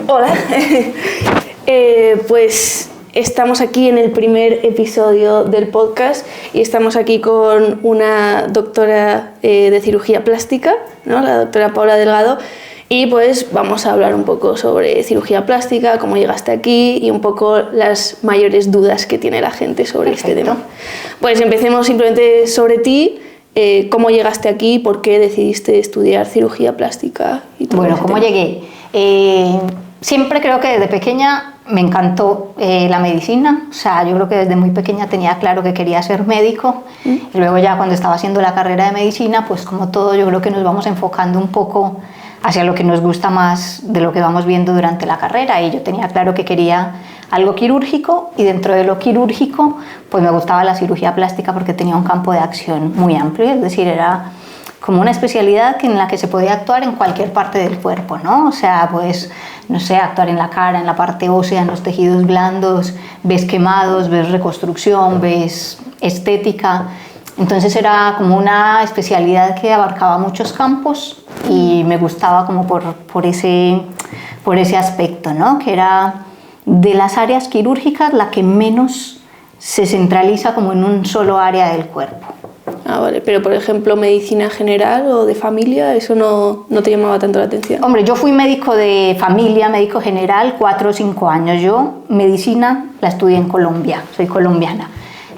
Hola. Pues estamos aquí en el primer episodio del podcast y estamos aquí con una doctora de cirugía plástica, ¿no? La doctora Paula Delgado, y pues vamos a hablar un poco sobre cirugía plástica, cómo llegaste aquí y un poco las mayores dudas que tiene la gente sobre este tema. Pues empecemos simplemente sobre ti. ¿Cómo llegaste aquí? ¿Por qué decidiste estudiar cirugía plástica? Y todo bueno, ¿cómo llegué? Siempre creo que desde pequeña me encantó la medicina. O sea, yo creo que desde muy pequeña tenía claro que quería ser médico. Y luego ya cuando estaba haciendo la carrera de medicina, pues como todo, yo creo que nos vamos enfocando un poco hacia lo que nos gusta más de lo que vamos viendo durante la carrera. Y yo tenía claro que quería algo quirúrgico, y dentro de lo quirúrgico pues me gustaba la cirugía plástica porque tenía un campo de acción muy amplio, es decir, era como una especialidad en la que se podía actuar en cualquier parte del cuerpo, ¿no? O sea, pues, no sé, actuar en la cara, en la parte ósea, en los tejidos blandos, ves quemados, ves reconstrucción, ves estética. Entonces era como una especialidad que abarcaba muchos campos y me gustaba como por ese aspecto, ¿no? Que era de las áreas quirúrgicas la que menos se centraliza como en un solo área del cuerpo. Ah, vale, pero por ejemplo, medicina general o de familia, ¿eso no te llamaba tanto la atención? Hombre, yo fui médico de familia, médico general, 4 o 5 años. Yo medicina la estudié en Colombia, soy colombiana.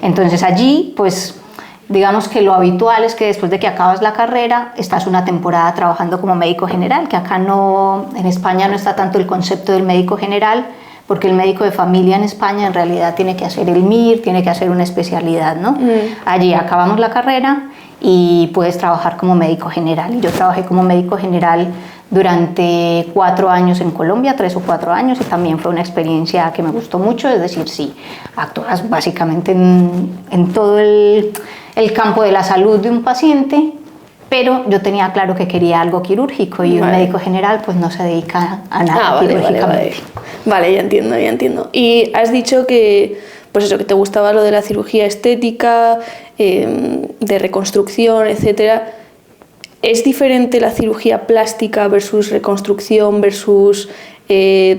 Entonces allí, pues, digamos que lo habitual es que después de que acabas la carrera, estás una temporada trabajando como médico general, que acá no, en España no está tanto el concepto del médico general, porque el médico de familia en España en realidad tiene que hacer el MIR, tiene que hacer una especialidad, ¿no? Allí acabamos la carrera y puedes trabajar como médico general. Y yo trabajé como médico general durante 4 años en Colombia, 3 o 4 años, y también fue una experiencia que me gustó mucho, es decir, sí, actúas básicamente en todo el campo de la salud de un paciente, pero yo tenía claro que quería algo quirúrgico y un médico general pues no se dedica a nada quirúrgicamente. Vale, ya entiendo. Y has dicho que, pues eso, que te gustaba lo de la cirugía estética, de reconstrucción, etcétera. ¿Es diferente la cirugía plástica versus reconstrucción versus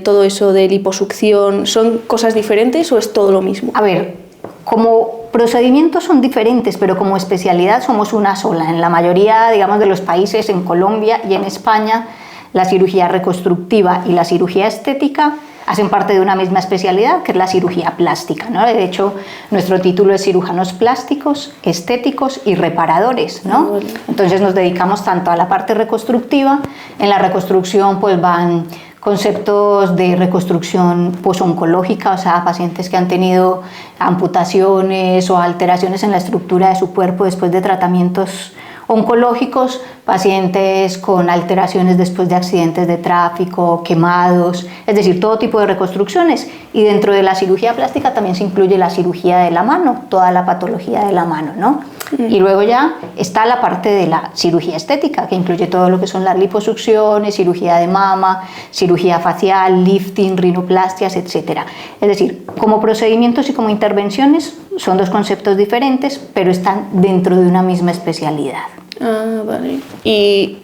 todo eso de liposucción? ¿Son cosas diferentes o es todo lo mismo? A ver, como procedimientos son diferentes, pero como especialidad somos una sola. En la mayoría, digamos, de los países, en Colombia y en España, la cirugía reconstructiva y la cirugía estética hacen parte de una misma especialidad, que es la cirugía plástica, ¿no? De hecho, nuestro título es cirujanos plásticos, estéticos y reparadores, ¿no? Entonces nos dedicamos tanto a la parte reconstructiva. En la reconstrucción pues van conceptos de reconstrucción posoncológica, o sea, pacientes que han tenido amputaciones o alteraciones en la estructura de su cuerpo después de tratamientos oncológicos, pacientes con alteraciones después de accidentes de tráfico, quemados, es decir, todo tipo de reconstrucciones. Y dentro de la cirugía plástica también se incluye la cirugía de la mano, toda la patología de la mano, ¿no? Y luego ya está la parte de la cirugía estética, que incluye todo lo que son las liposucciones, cirugía de mama, cirugía facial, lifting, rinoplastias, etc. Es decir, como procedimientos y como intervenciones son 2 conceptos diferentes, pero están dentro de una misma especialidad. Ah, vale. ¿Y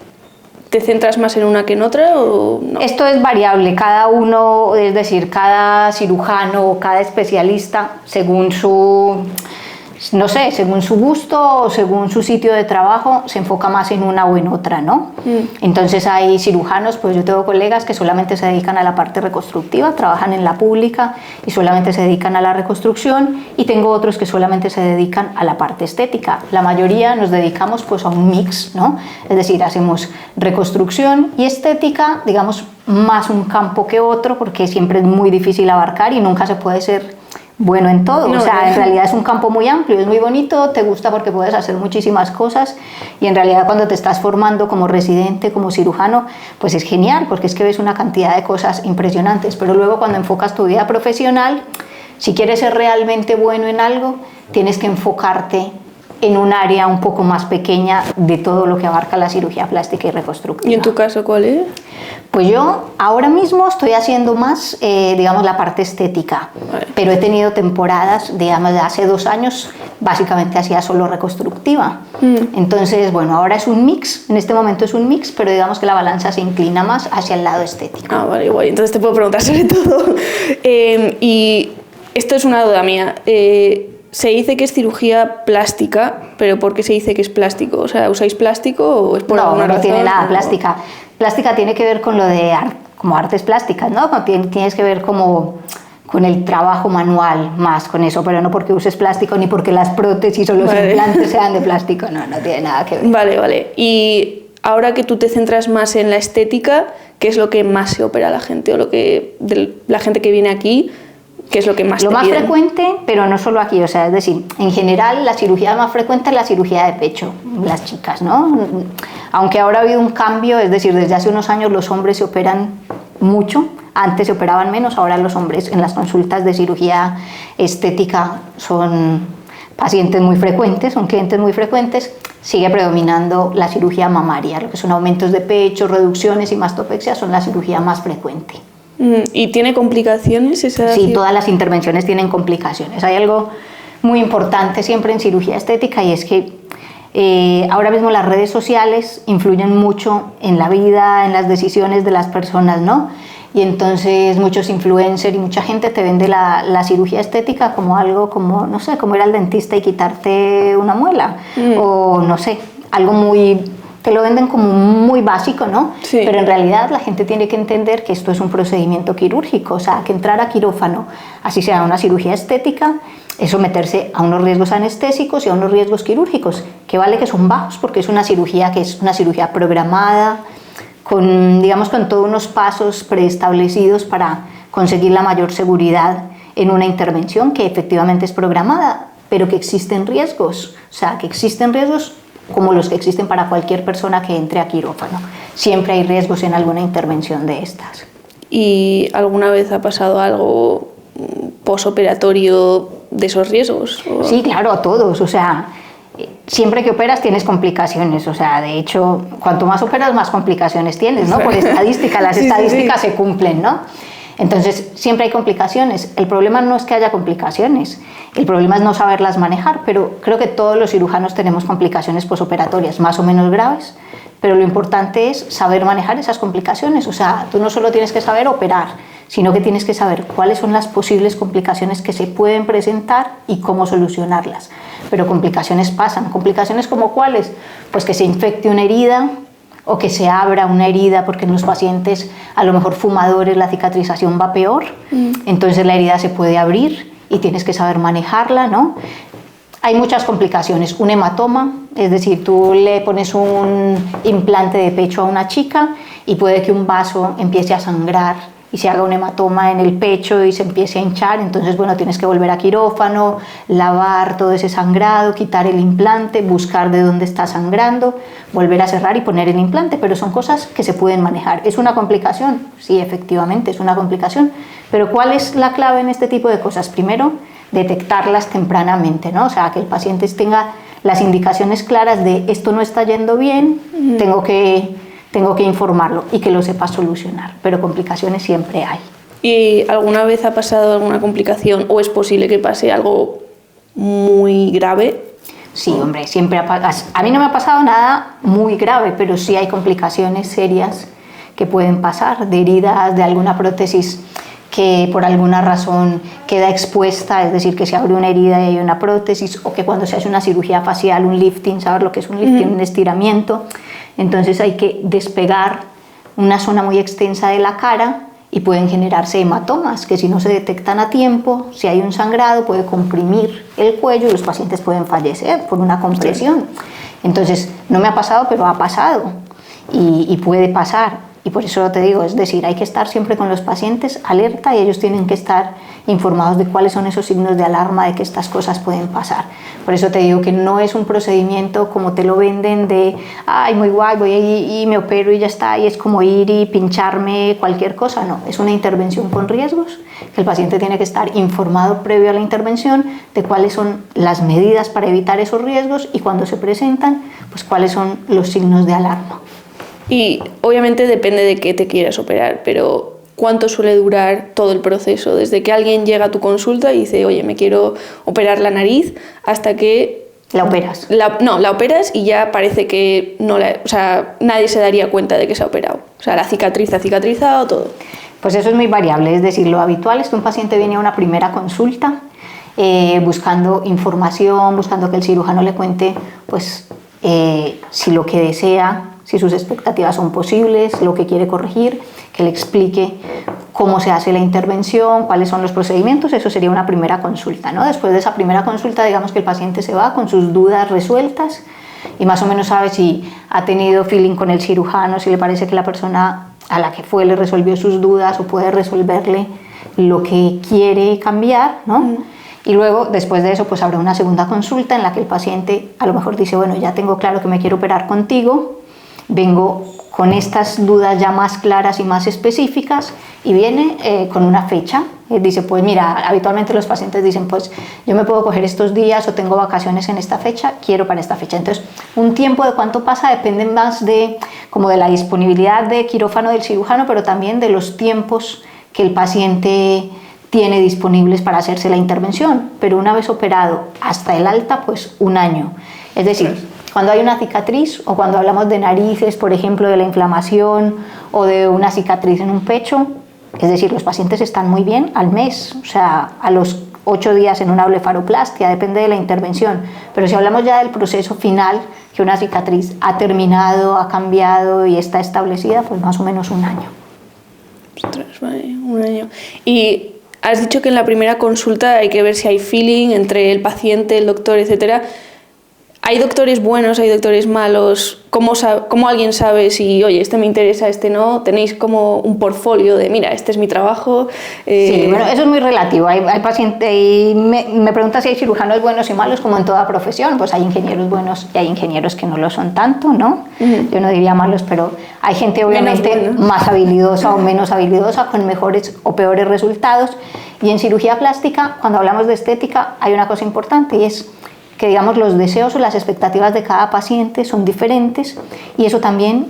te centras más en una que en otra o no? Esto es variable, cada uno, es decir, cada cirujano o cada especialista, según su, no sé, según su gusto o según su sitio de trabajo, se enfoca más en una o en otra, ¿no? Entonces hay cirujanos, pues yo tengo colegas que solamente se dedican a la parte reconstructiva, trabajan en la pública y solamente se dedican a la reconstrucción, y tengo otros que solamente se dedican a la parte estética. La mayoría nos dedicamos pues a un mix, ¿no? Es decir, hacemos reconstrucción y estética, digamos, más un campo que otro, porque siempre es muy difícil abarcar y nunca se puede ser bueno en todo. O sea, en realidad es un campo muy amplio, es muy bonito, te gusta porque puedes hacer muchísimas cosas, y en realidad cuando te estás formando como residente, como cirujano, pues es genial porque es que ves una cantidad de cosas impresionantes, pero luego cuando enfocas tu vida profesional, si quieres ser realmente bueno en algo, tienes que enfocarte en un área un poco más pequeña de todo lo que abarca la cirugía plástica y reconstructiva. ¿Y en tu caso cuál es? Pues yo ahora mismo estoy haciendo más, digamos, la parte estética, Vale. pero he tenido temporadas, digamos, de hace 2 años, básicamente hacía solo reconstructiva. Entonces, bueno, ahora es un mix, en este momento es un mix, pero digamos que la balanza se inclina más hacia el lado estético. Ah, vale, igual. Entonces te puedo preguntar sobre todo. Y esto es una duda mía. Se dice que es cirugía plástica, pero ¿por qué se dice que es plástico? O sea, ¿usáis plástico o es por alguna razón? No tiene nada plástica. Plástica tiene que ver con lo de como artes plásticas, ¿no? Tienes que ver como con el trabajo manual más con eso, pero no porque uses plástico ni porque las prótesis o los implantes sean de plástico, no tiene nada que ver. Vale. Y ahora que tú te centras más en la estética, ¿qué es lo que más se opera a la gente? O lo que la gente que viene aquí, ¿qué es lo que más Lo te más piden? Frecuente, pero no solo aquí, o sea, es decir, en general la cirugía más frecuente es la cirugía de pecho, las chicas, ¿no? Aunque ahora ha habido un cambio, es decir, desde hace unos años los hombres se operan mucho, antes se operaban menos, ahora los hombres en las consultas de cirugía estética son pacientes muy frecuentes, son clientes muy frecuentes, sigue predominando la cirugía mamaria, lo que son aumentos de pecho, reducciones y mastopexia son la cirugía más frecuente. ¿Y tiene complicaciones esa? Sí, todas las intervenciones tienen complicaciones. Hay algo muy importante siempre en cirugía estética y es que ahora mismo las redes sociales influyen mucho en la vida, en las decisiones de las personas, ¿no? Y entonces muchos influencers y mucha gente te vende la cirugía estética como algo como, no sé, como ir al dentista y quitarte una muela o no sé, algo muy... Te lo venden como muy básico, ¿no? Sí. Pero en realidad la gente tiene que entender que esto es un procedimiento quirúrgico, o sea, que entrar a quirófano, así sea una cirugía estética, es someterse a unos riesgos anestésicos y a unos riesgos quirúrgicos, que vale que son bajos porque es una cirugía programada, con, digamos, con todos unos pasos preestablecidos para conseguir la mayor seguridad en una intervención que efectivamente es programada, pero que existen riesgos, o sea, que existen riesgos como los que existen para cualquier persona que entre a quirófano. Siempre hay riesgos en alguna intervención de estas. ¿Y alguna vez ha pasado algo posoperatorio de esos riesgos? ¿O? Sí, claro, a todos. O sea, siempre que operas tienes complicaciones. O sea, de hecho, cuanto más operas, más complicaciones tienes, ¿no? Por estadística, las estadísticas se cumplen, ¿no? Entonces, siempre hay complicaciones. El problema no es que haya complicaciones, el problema es no saberlas manejar, pero creo que todos los cirujanos tenemos complicaciones posoperatorias, más o menos graves, pero lo importante es saber manejar esas complicaciones. O sea, tú no solo tienes que saber operar, sino que tienes que saber cuáles son las posibles complicaciones que se pueden presentar y cómo solucionarlas. Pero complicaciones pasan. ¿Complicaciones como cuáles? Pues que se infecte una herida, o que se abra una herida, porque en los pacientes a lo mejor fumadores la cicatrización va peor, entonces la herida se puede abrir y tienes que saber manejarla, ¿no? Hay muchas complicaciones, un hematoma, es decir, tú le pones un implante de pecho a una chica y puede que un vaso empiece a sangrar y se haga un hematoma en el pecho y se empiece a hinchar, entonces bueno, tienes que volver a quirófano, lavar todo ese sangrado, quitar el implante, buscar de dónde está sangrando, volver a cerrar y poner el implante, pero son cosas que se pueden manejar. ¿Es una complicación? Sí, efectivamente, es una complicación, pero ¿cuál es la clave en este tipo de cosas? Primero, detectarlas tempranamente, ¿no? O sea, que el paciente tenga las indicaciones claras de esto no está yendo bien, tengo que informarlo y que lo sepa solucionar, pero complicaciones siempre hay. ¿Y alguna vez ha pasado alguna complicación o es posible que pase algo muy grave? Sí, hombre, siempre a mí no me ha pasado nada muy grave, pero sí hay complicaciones serias que pueden pasar, de heridas, de alguna prótesis que por alguna razón queda expuesta, es decir, que se abre una herida y hay una prótesis, o que cuando se hace una cirugía facial, un lifting, ¿sabes lo que es un lifting? Un estiramiento. Entonces hay que despegar una zona muy extensa de la cara y pueden generarse hematomas que si no se detectan a tiempo, si hay un sangrado puede comprimir el cuello y los pacientes pueden fallecer por una compresión. Entonces no me ha pasado, pero ha pasado y puede pasar. Y por eso te digo, es decir, hay que estar siempre con los pacientes alerta y ellos tienen que estar informados de cuáles son esos signos de alarma de que estas cosas pueden pasar. Por eso te digo que no es un procedimiento como te lo venden de, ay, muy guay, voy y me opero y ya está, y es como ir y pincharme cualquier cosa. No, es una intervención con riesgos, que el paciente tiene que estar informado previo a la intervención de cuáles son las medidas para evitar esos riesgos y cuando se presentan, pues cuáles son los signos de alarma. Y obviamente depende de qué te quieras operar, pero ¿cuánto suele durar todo el proceso? Desde que alguien llega a tu consulta y dice, oye, me quiero operar la nariz, hasta que... ¿La operas? La operas y ya parece que nadie se daría cuenta de que se ha operado. O sea, la cicatriz ha cicatrizado, todo. Pues eso es muy variable, es decir, lo habitual es que un paciente viene a una primera consulta buscando información, buscando que el cirujano le cuente pues, si lo que desea, si sus expectativas son posibles, lo que quiere corregir, que le explique cómo se hace la intervención, cuáles son los procedimientos. Eso sería una primera consulta, ¿no? Después de esa primera consulta, digamos que el paciente se va con sus dudas resueltas y más o menos sabe si ha tenido feeling con el cirujano, si le parece que la persona a la que fue le resolvió sus dudas o puede resolverle lo que quiere cambiar, ¿no? Y luego, después de eso, pues habrá una segunda consulta en la que el paciente a lo mejor dice, bueno, ya tengo claro que me quiero operar contigo, vengo con estas dudas ya más claras y más específicas y viene con una fecha. Dice, pues mira, habitualmente los pacientes dicen, pues yo me puedo coger estos días o tengo vacaciones en esta fecha, quiero para esta fecha. Entonces, un tiempo de cuánto pasa depende más de la disponibilidad de quirófano del cirujano, pero también de los tiempos que el paciente tiene disponibles para hacerse la intervención. Pero una vez operado hasta el alta, pues 1 año. Es decir, cuando hay una cicatriz o cuando hablamos de narices, por ejemplo, de la inflamación o de una cicatriz en un pecho, es decir, los pacientes están muy bien al mes, o sea, a los 8 días en una blefaroplastia, depende de la intervención. Pero si hablamos ya del proceso final, que una cicatriz ha terminado, ha cambiado y está establecida, pues más o menos 1 año. Ostras, vale, 1 año. Y has dicho que en la primera consulta hay que ver si hay feeling entre el paciente, el doctor, etcétera. ¿Hay doctores buenos, hay doctores malos? ¿Cómo alguien sabe si, oye, este me interesa, este no? ¿Tenéis como un portfolio de, mira, este es mi trabajo? Sí, bueno, eso es muy relativo. Hay pacientes, y me preguntas si hay cirujanos buenos y malos, como en toda profesión. Pues hay ingenieros buenos y hay ingenieros que no lo son tanto, ¿no? Yo no diría malos, pero hay gente obviamente más habilidosa o menos habilidosa, con mejores o peores resultados. Y en cirugía plástica, cuando hablamos de estética, hay una cosa importante y es que digamos los deseos o las expectativas de cada paciente son diferentes y eso también,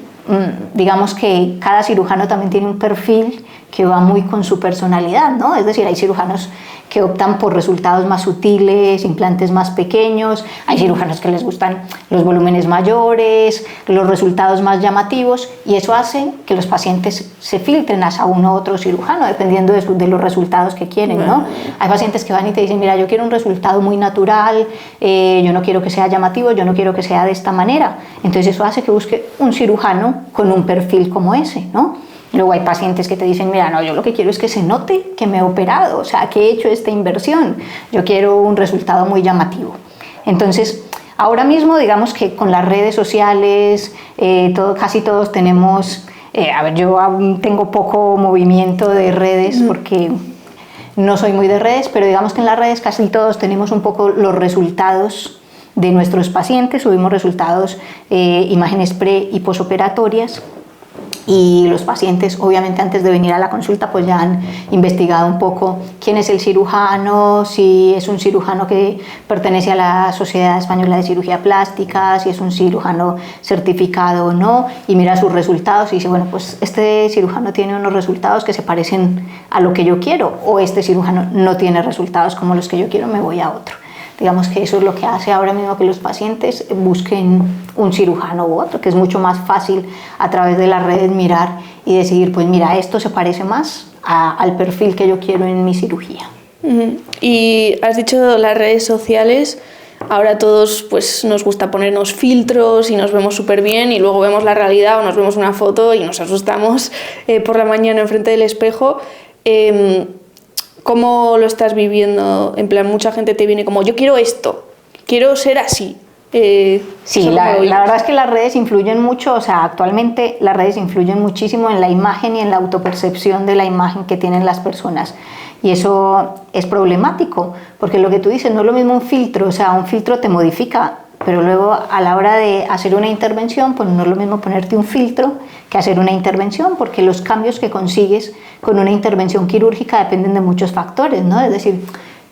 digamos que cada cirujano también tiene un perfil que va muy con su personalidad, ¿no? Es decir, hay cirujanos que optan por resultados más sutiles, implantes más pequeños, hay cirujanos que les gustan los volúmenes mayores, los resultados más llamativos y eso hace que los pacientes se filtren hacia uno u otro cirujano dependiendo de los resultados que quieren, ¿no? Hay pacientes que van y te dicen, mira, yo quiero un resultado muy natural, yo no quiero que sea llamativo, yo no quiero que sea de esta manera. Entonces eso hace que busque un cirujano con un perfil como ese, ¿no? Luego hay pacientes que te dicen, mira, no, yo lo que quiero es que se note que me he operado, o sea, que he hecho esta inversión, yo quiero un resultado muy llamativo. Entonces, ahora mismo, digamos que con las redes sociales, casi todos tenemos, yo aún tengo poco movimiento de redes porque no soy muy de redes, pero digamos que en las redes casi todos tenemos un poco los resultados de nuestros pacientes, subimos resultados, imágenes pre y posoperatorias. Y los pacientes, obviamente, antes de venir a la consulta, pues ya han investigado un poco quién es el cirujano, si es un cirujano que pertenece a la Sociedad Española de Cirugía Plástica, si es un cirujano certificado o no, y mira sus resultados y dice, bueno, pues este cirujano tiene unos resultados que se parecen a lo que yo quiero, o este cirujano no tiene resultados como los que yo quiero, me voy a otro. Digamos que eso es lo que hace ahora mismo que los pacientes busquen un cirujano u otro, que es mucho más fácil a través de las redes mirar y decidir, pues mira, esto se parece más al perfil que yo quiero en mi cirugía. Y has dicho las redes sociales, ahora todos pues nos gusta ponernos filtros y nos vemos súper bien y luego vemos la realidad o nos vemos una foto y nos asustamos por la mañana enfrente del espejo. ¿Cómo lo estás viviendo? En plan, mucha gente te viene como, yo quiero esto, quiero ser así. Sí, la verdad es que las redes influyen mucho, o sea, actualmente las redes influyen muchísimo en la imagen y en la autopercepción de la imagen que tienen las personas. Y eso es problemático, porque lo que tú dices no es lo mismo un filtro, o sea, un filtro te modifica, pero luego a la hora de hacer una intervención, pues no es lo mismo ponerte un filtro que hacer una intervención, porque los cambios que consigues con una intervención quirúrgica dependen de muchos factores, ¿no? Es decir,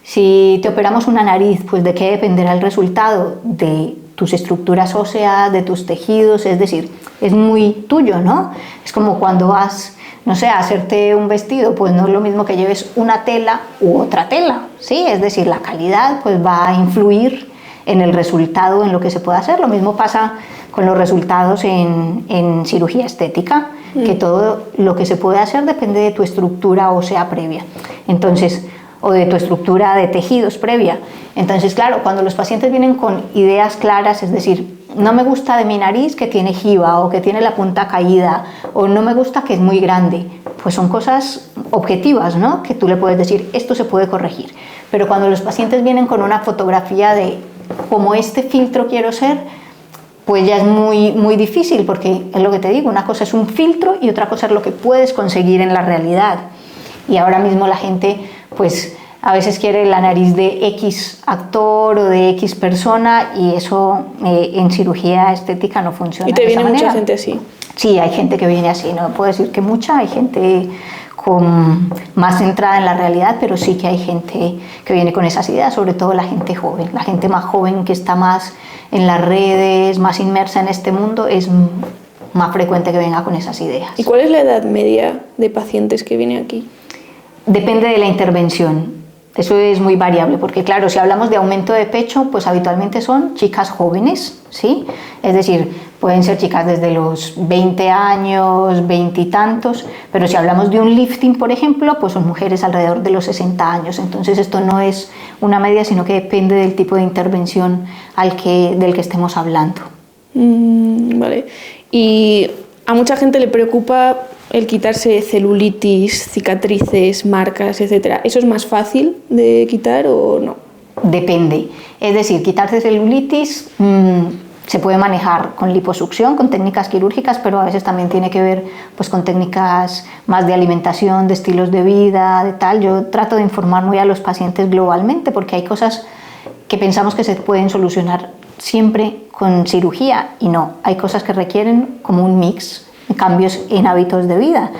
si te operamos una nariz, pues ¿de qué dependerá el resultado? De tus estructuras óseas, de tus tejidos, es decir, es muy tuyo, ¿no? Es como cuando vas, no sé, a hacerte un vestido, pues no es lo mismo que lleves una tela u otra tela, ¿sí? Es decir, la calidad pues va a influir en el resultado, en lo que se puede hacer. Lo mismo pasa con los resultados en cirugía estética, que todo lo que se puede hacer depende de tu estructura ósea previa. Entonces, o de tu estructura de tejidos previa. Entonces, claro, cuando los pacientes vienen con ideas claras, es decir, no me gusta de mi nariz que tiene jiba o que tiene la punta caída, o no me gusta que es muy grande, pues son cosas objetivas, ¿no? Que tú le puedes decir, esto se puede corregir. Pero cuando los pacientes vienen con una fotografía de como este filtro quiero ser, pues ya es muy difícil, porque es lo que te digo, una cosa es un filtro y otra cosa es lo que puedes conseguir en la realidad. Y ahora mismo la gente, pues a veces quiere la nariz de X actor o de X persona, y eso en cirugía estética no funciona. ¿Y te de viene esa mucha manera. gente así? Sí, hay gente que viene así, no puedo decir que mucha, hay gente más centrada en la realidad, pero sí que hay gente que viene con esas ideas, sobre todo la gente joven. La gente más joven que está más en las redes, más inmersa en este mundo, es más frecuente que venga con esas ideas. ¿Y cuál es la edad media de pacientes que viene aquí? Depende de la intervención. Eso es muy variable, porque claro, si hablamos de aumento de pecho, pues habitualmente son chicas jóvenes, ¿sí? Es decir, pueden ser chicas desde los 20 años, 20 y tantos, pero si hablamos de un lifting, por ejemplo, pues son mujeres alrededor de los 60 años. Entonces esto no es una media, sino que depende del tipo de intervención del que estemos hablando. Vale. Y a mucha gente le preocupa el quitarse celulitis, cicatrices, marcas, etc. ¿Eso es más fácil de quitar o no? Depende. Es decir, quitarse celulitis se puede manejar con liposucción, con técnicas quirúrgicas, pero a veces también tiene que ver pues, con técnicas más de alimentación, de estilos de vida, de tal. Yo trato de informar muy a los pacientes globalmente, porque hay cosas que pensamos que se pueden solucionar siempre con cirugía y no. Hay cosas que requieren como un mix, cambios en hábitos de vida.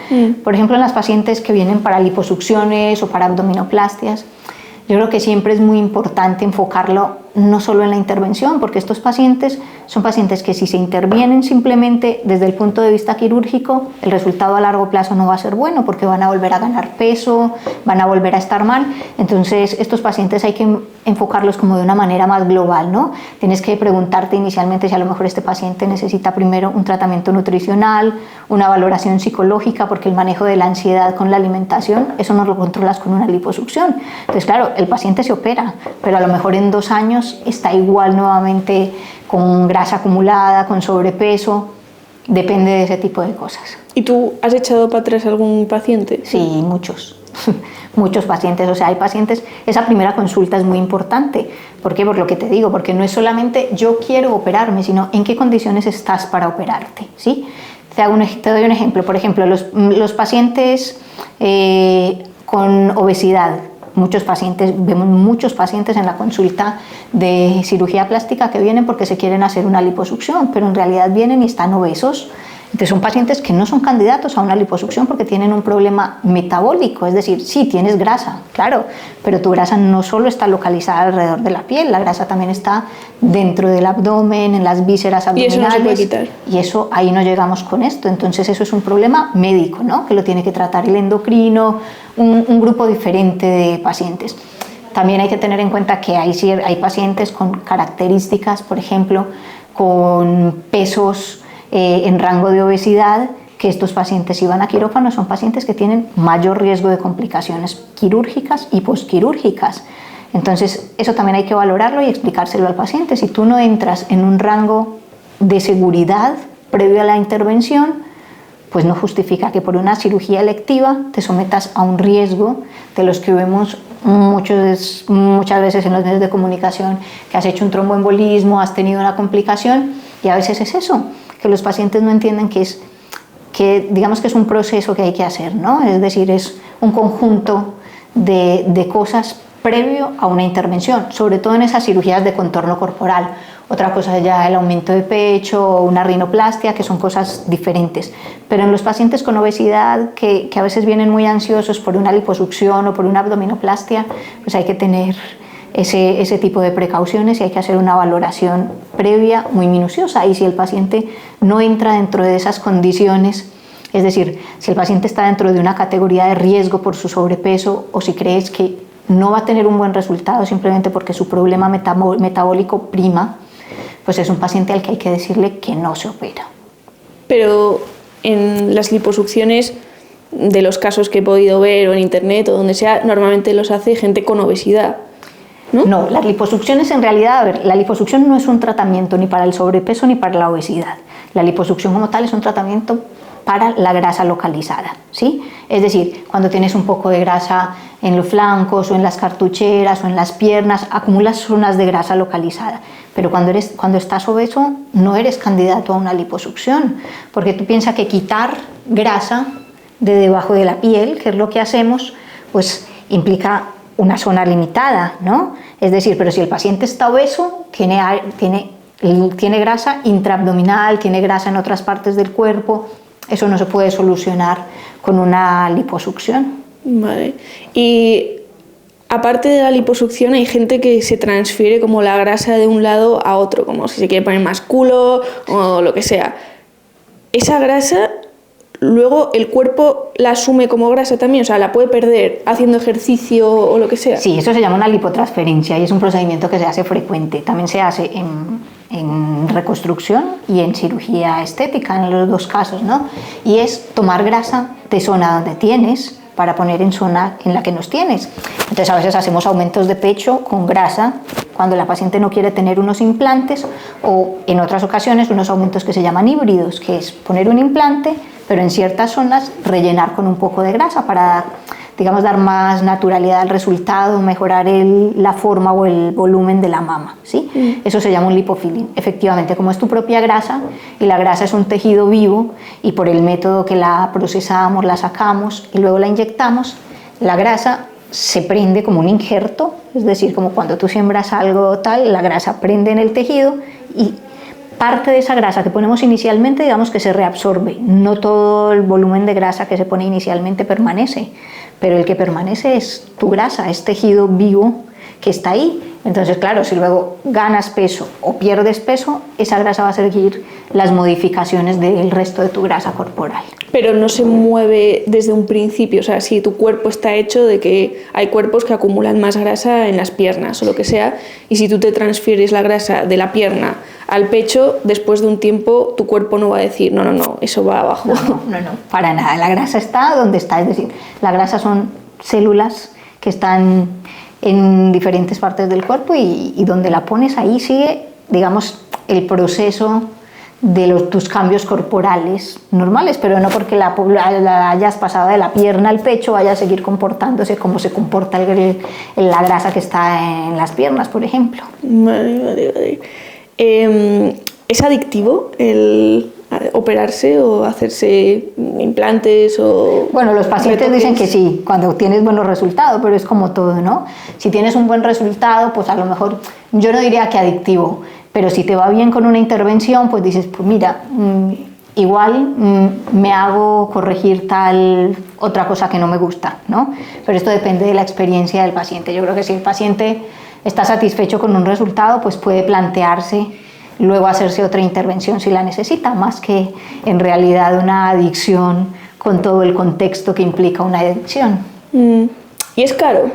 Por ejemplo, en las pacientes que vienen para liposucciones o para abdominoplastias, yo creo que siempre es muy importante enfocarlo no solo en la intervención, porque estos pacientes son pacientes que si se intervienen simplemente desde el punto de vista quirúrgico, el resultado a largo plazo no va a ser bueno, porque van a volver a ganar peso, van a volver a estar mal. Entonces, estos pacientes hay que enfocarlos como de una manera más global, ¿no? Tienes que preguntarte inicialmente si a lo mejor este paciente necesita primero un tratamiento nutricional, una valoración psicológica, porque el manejo de la ansiedad con la alimentación, eso no lo controlas con una liposucción. Entonces, claro, el paciente se opera, pero a lo mejor en 2 años está igual nuevamente con grasa acumulada, con sobrepeso, depende de ese tipo de cosas. ¿Y tú has echado para atrás algún paciente? Sí, muchos, muchos pacientes, o sea, hay pacientes, esa primera consulta es muy importante. ¿Por qué? Por lo que te digo, porque no es solamente yo quiero operarme, sino en qué condiciones estás para operarte, ¿sí? Te doy un ejemplo, por ejemplo, los pacientes con obesidad. Vemos muchos pacientes en la consulta de cirugía plástica que vienen porque se quieren hacer una liposucción, pero en realidad vienen y están obesos. Entonces son pacientes que no son candidatos a una liposucción porque tienen un problema metabólico, es decir, sí, tienes grasa, claro, pero tu grasa no solo está localizada alrededor de la piel, la grasa también está dentro del abdomen, en las vísceras abdominales. Y eso no se puede quitar. Y eso, ahí no llegamos con esto, entonces eso es un problema médico, ¿no? Que lo tiene que tratar el endocrino, un grupo diferente de pacientes. También hay que tener en cuenta que hay pacientes con características, por ejemplo, con pesos en rango de obesidad, que estos pacientes, si van a quirófano, son pacientes que tienen mayor riesgo de complicaciones quirúrgicas y posquirúrgicas. Entonces, eso también hay que valorarlo y explicárselo al paciente. Si tú no entras en un rango de seguridad previo a la intervención, pues no justifica que por una cirugía electiva te sometas a un riesgo de los que vemos muchas veces en los medios de comunicación que has hecho un tromboembolismo, has tenido una complicación, y a veces es eso, que los pacientes no entienden que digamos que es un proceso que hay que hacer, ¿no? Es decir, es un conjunto de cosas previo a una intervención, sobre todo en esas cirugías de contorno corporal. Otra cosa es ya el aumento de pecho o una rinoplastia, que son cosas diferentes. Pero en los pacientes con obesidad, que a veces vienen muy ansiosos por una liposucción o por una abdominoplastia, pues hay que tener ese tipo de precauciones y hay que hacer una valoración previa muy minuciosa. Y si el paciente no entra dentro de esas condiciones, es decir, si el paciente está dentro de una categoría de riesgo por su sobrepeso, o si crees que no va a tener un buen resultado simplemente porque su problema metabólico prima, pues es un paciente al que hay que decirle que no se opera. Pero en las liposucciones, de los casos que he podido ver o en internet o donde sea, normalmente los hace gente con obesidad, ¿no? No, las liposucciones en realidad, a ver, la liposucción no es un tratamiento ni para el sobrepeso ni para la obesidad. La liposucción como tal es un tratamiento para la grasa localizada, ¿sí? Es decir, cuando tienes un poco de grasa en los flancos o en las cartucheras o en las piernas, acumulas zonas de grasa localizada. Pero cuando estás obeso no eres candidato a una liposucción, porque tú piensas que quitar grasa de debajo de la piel, que es lo que hacemos, pues implica una zona limitada, ¿no? Es decir, pero si el paciente está obeso, tiene grasa intraabdominal, tiene grasa en otras partes del cuerpo, eso no se puede solucionar con una liposucción. Vale. Y aparte de la liposucción, hay gente que se transfiere como la grasa de un lado a otro, como si se quiere poner más culo o lo que sea. Esa grasa, luego el cuerpo la asume como grasa también, o sea, la puede perder haciendo ejercicio o lo que sea. Sí, eso se llama una lipotransferencia y es un procedimiento que se hace frecuente. También se hace en reconstrucción y en cirugía estética, en los dos casos, ¿no? Y es tomar grasa de zona donde tienes para poner en zona en la que nos tienes. Entonces a veces hacemos aumentos de pecho con grasa cuando la paciente no quiere tener unos implantes, o en otras ocasiones unos aumentos que se llaman híbridos, que es poner un implante pero en ciertas zonas rellenar con un poco de grasa para, digamos, dar más naturalidad al resultado, mejorar la forma o el volumen de la mama, ¿sí? Eso se llama un lipofilling. Efectivamente, como es tu propia grasa, y la grasa es un tejido vivo, y por el método que la procesamos, la sacamos y luego la inyectamos, la grasa se prende como un injerto, es decir, como cuando tú siembras algo tal, la grasa prende en el tejido y parte de esa grasa que ponemos inicialmente, digamos que se reabsorbe. No todo el volumen de grasa que se pone inicialmente permanece, pero el que permanece es tu grasa, es tejido vivo que está ahí. Entonces, claro, si luego ganas peso o pierdes peso, esa grasa va a seguir las modificaciones del resto de tu grasa corporal. Pero no se mueve desde un principio, o sea, si tu cuerpo está hecho de que hay cuerpos que acumulan más grasa en las piernas o lo que sea, y si tú te transfieres la grasa de la pierna al pecho, después de un tiempo tu cuerpo no va a decir, no, eso va abajo. No, para nada. La grasa está donde está, es decir, la grasa son células que están en diferentes partes del cuerpo y donde la pones ahí sigue, digamos, el proceso de tus cambios corporales normales, pero no porque la hayas pasado de la pierna al pecho vaya a seguir comportándose como se comporta la grasa que está en las piernas, por ejemplo. Vale. ¿Es adictivo el operarse o hacerse implantes o...? Bueno, los pacientes dicen que sí, cuando tienes buenos resultados, pero es como todo, ¿no? Si tienes un buen resultado, pues a lo mejor, yo no diría que adictivo, pero si te va bien con una intervención, pues dices, pues mira, igual me hago corregir tal otra cosa que no me gusta, ¿no? Pero esto depende de la experiencia del paciente. Yo creo que si el paciente está satisfecho con un resultado, pues puede plantearse luego hacerse otra intervención si la necesita, más que en realidad una adicción con todo el contexto que implica una adicción. ¿Y es caro?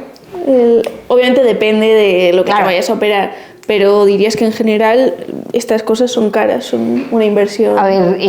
Obviamente depende de lo que te vayas a operar, pero dirías que en general estas cosas son caras, son una inversión. A ver,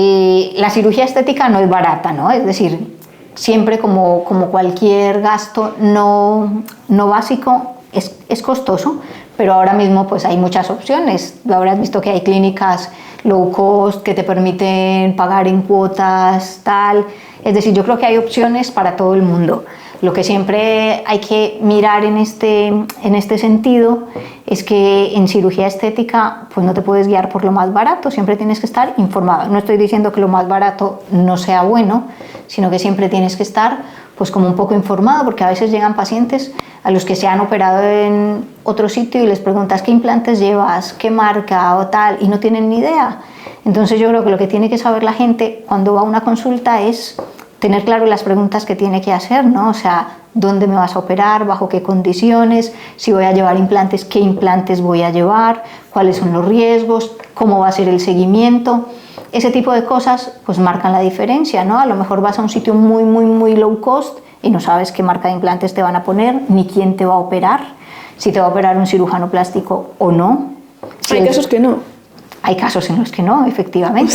la cirugía estética no es barata, ¿no? Es decir, siempre como cualquier gasto no básico es costoso, pero ahora mismo pues hay muchas opciones. Lo habrás visto que hay clínicas low cost que te permiten pagar en cuotas, tal. Es decir, yo creo que hay opciones para todo el mundo. Lo que siempre hay que mirar en este sentido es que en cirugía estética pues no te puedes guiar por lo más barato, siempre tienes que estar informado. No estoy diciendo que lo más barato no sea bueno, sino que siempre tienes que estar pues como un poco informado, porque a veces llegan pacientes a los que se han operado en otro sitio y les preguntas qué implantes llevas, qué marca o tal, y no tienen ni idea. Entonces yo creo que lo que tiene que saber la gente cuando va a una consulta es tener claro las preguntas que tiene que hacer, ¿no? O sea, ¿dónde me vas a operar? ¿Bajo qué condiciones? Si voy a llevar implantes, ¿qué implantes voy a llevar? ¿Cuáles son los riesgos? ¿Cómo va a ser el seguimiento? Ese tipo de cosas pues marcan la diferencia, ¿no? A lo mejor vas a un sitio muy low cost y no sabes qué marca de implantes te van a poner, ni quién te va a operar, si te va a operar un cirujano plástico o no. Si hay casos que no. Hay casos en los que no, efectivamente.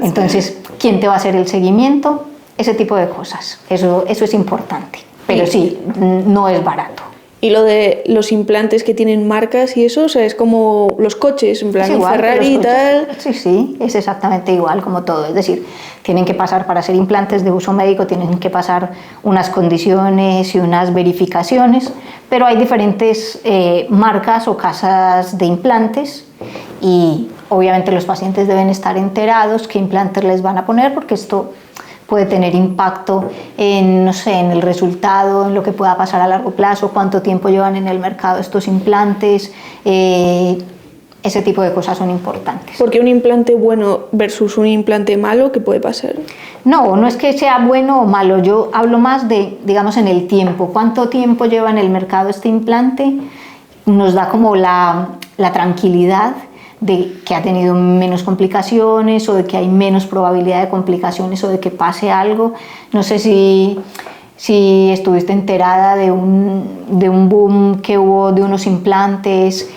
Entonces, ¿quién te va a hacer el seguimiento? Ese tipo de cosas. Eso es importante. Pero sí, no es barato. Y lo de los implantes que tienen marcas y eso, o sea, es como los coches, en plan un Ferrari y tal. Sí, es exactamente igual como todo. Es decir, tienen que pasar para ser implantes de uso médico, tienen que pasar unas condiciones y unas verificaciones, pero hay diferentes marcas o casas de implantes y obviamente los pacientes deben estar enterados qué implantes les van a poner, porque esto puede tener impacto en, no sé, en el resultado, en lo que pueda pasar a largo plazo, cuánto tiempo llevan en el mercado estos implantes, ese tipo de cosas son importantes. Porque un implante bueno versus un implante malo, ¿qué puede pasar? No es que sea bueno o malo, yo hablo más de, digamos, en el tiempo, cuánto tiempo lleva en el mercado este implante, nos da como la tranquilidad de que ha tenido menos complicaciones o de que hay menos probabilidad de complicaciones o de que pase algo. No sé si estuviste enterada de un boom que hubo de unos implantes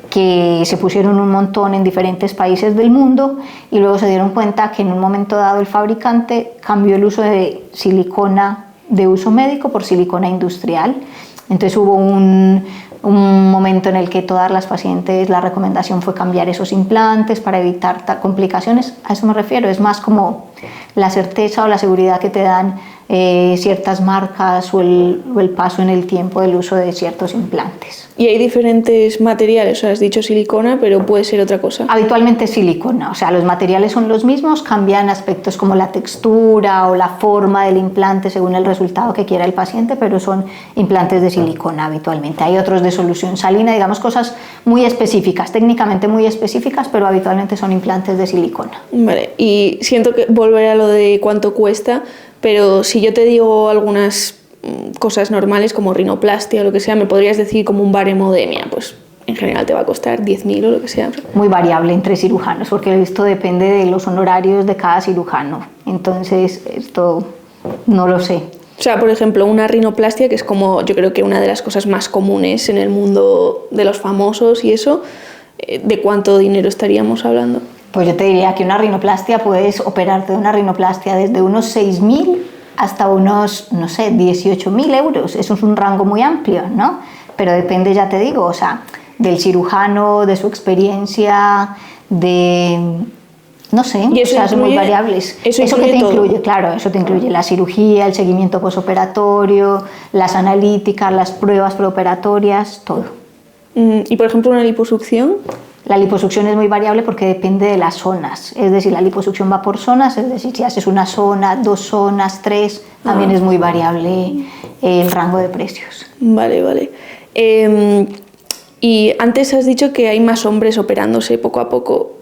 que se pusieron un montón en diferentes países del mundo y luego se dieron cuenta que en un momento dado el fabricante cambió el uso de silicona de uso médico por silicona industrial. Entonces hubo un momento en el que todas las pacientes, la recomendación fue cambiar esos implantes para evitar complicaciones. A eso me refiero, es más como la certeza o la seguridad que te dan ciertas marcas o el paso en el tiempo del uso de ciertos implantes. Y hay diferentes materiales, o sea, has dicho silicona, pero puede ser otra cosa. Habitualmente silicona, o sea, los materiales son los mismos, cambian aspectos como la textura o la forma del implante según el resultado que quiera el paciente, pero son implantes de silicona habitualmente. Hay otros de solución salina, digamos cosas muy específicas, técnicamente muy específicas, pero habitualmente son implantes de silicona. Vale, y siento que volver a lo de cuánto cuesta, pero si yo te digo algunas cosas normales como rinoplastia o lo que sea, me podrías decir como un baremo de, mira, pues en general te va a costar 10.000 o lo que sea. Muy variable entre cirujanos, porque esto depende de los honorarios de cada cirujano. Entonces, esto no lo sé. O sea, por ejemplo, una rinoplastia, que es como yo creo que una de las cosas más comunes en el mundo de los famosos y eso, ¿de cuánto dinero estaríamos hablando? Pues yo te diría que una rinoplastia, puedes operarte de una rinoplastia desde unos 6.000 hasta unos, no sé, 18.000 euros. Eso es un rango muy amplio, ¿no? Pero depende, ya te digo, o sea, del cirujano, de su experiencia, no sé, ¿Y eso o sea, son muy variables. Eso que te todo. incluye, claro, eso te incluye la cirugía, el seguimiento posoperatorio, las analíticas, las pruebas preoperatorias, todo. Y por ejemplo, una liposucción. La liposucción es muy variable porque depende de las zonas, es decir, la liposucción va por zonas, es decir, si haces una zona, 2 zonas, 3, también es muy variable el rango de precios. Vale. Y antes has dicho que hay más hombres operándose poco a poco.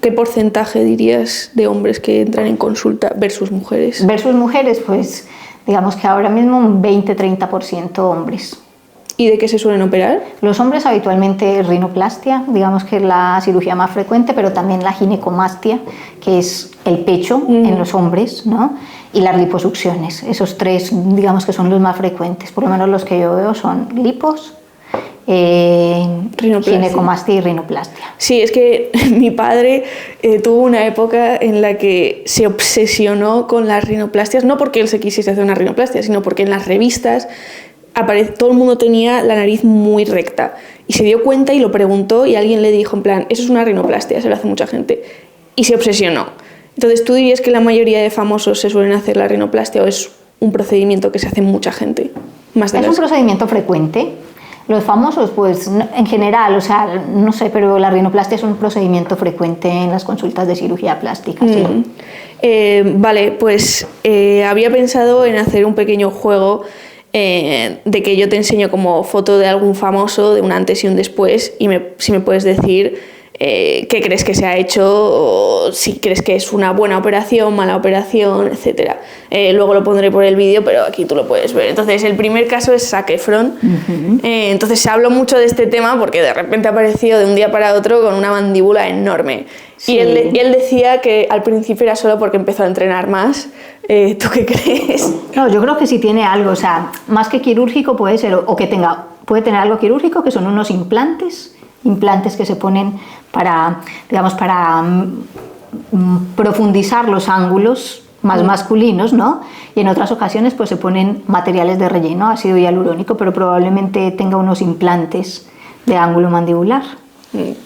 ¿Qué porcentaje dirías de hombres que entran en consulta versus mujeres? Versus mujeres, pues digamos que ahora mismo un 20-30% hombres. ¿Y de qué se suelen operar? Los hombres habitualmente rinoplastia, digamos que es la cirugía más frecuente, pero también la ginecomastia, que es el pecho en los hombres, ¿no? Y las liposucciones. Esos 3, digamos que son los más frecuentes, por lo menos los que yo veo son lipos, ginecomastia y rinoplastia. Sí, es que mi padre tuvo una época en la que se obsesionó con las rinoplastias, no porque él se quisiese hacer una rinoplastia, sino porque en las revistas todo el mundo tenía la nariz muy recta y se dio cuenta y lo preguntó y alguien le dijo en plan, eso es una rinoplastia, se lo hace mucha gente, y se obsesionó. Entonces, ¿tú dirías que la mayoría de famosos se suelen hacer la rinoplastia o es un procedimiento que se hace en mucha gente? Es un procedimiento frecuente. Los famosos, pues en general, o sea, no sé, pero la rinoplastia es un procedimiento frecuente en las consultas de cirugía plástica. Sí. Vale, pues había pensado en hacer un pequeño juego de que yo te enseño como foto de algún famoso, de un antes y un después, y si me puedes decir qué crees que se ha hecho, o si crees que es una buena operación, mala operación, etc. Luego lo pondré por el vídeo, pero aquí tú lo puedes ver. Entonces, el primer caso es Zac Efron. Entonces, se habló mucho de este tema porque de repente apareció de un día para otro con una mandíbula enorme. Sí. Y él decía que al principio era solo porque empezó a entrenar más. ¿Tú qué crees? No, yo creo que sí tiene algo, o sea, más que quirúrgico puede ser, o que puede tener algo quirúrgico, que son unos implantes que se ponen para, digamos, para profundizar los ángulos más masculinos, ¿no? Y en otras ocasiones pues se ponen materiales de relleno, ácido hialurónico, pero probablemente tenga unos implantes de ángulo mandibular.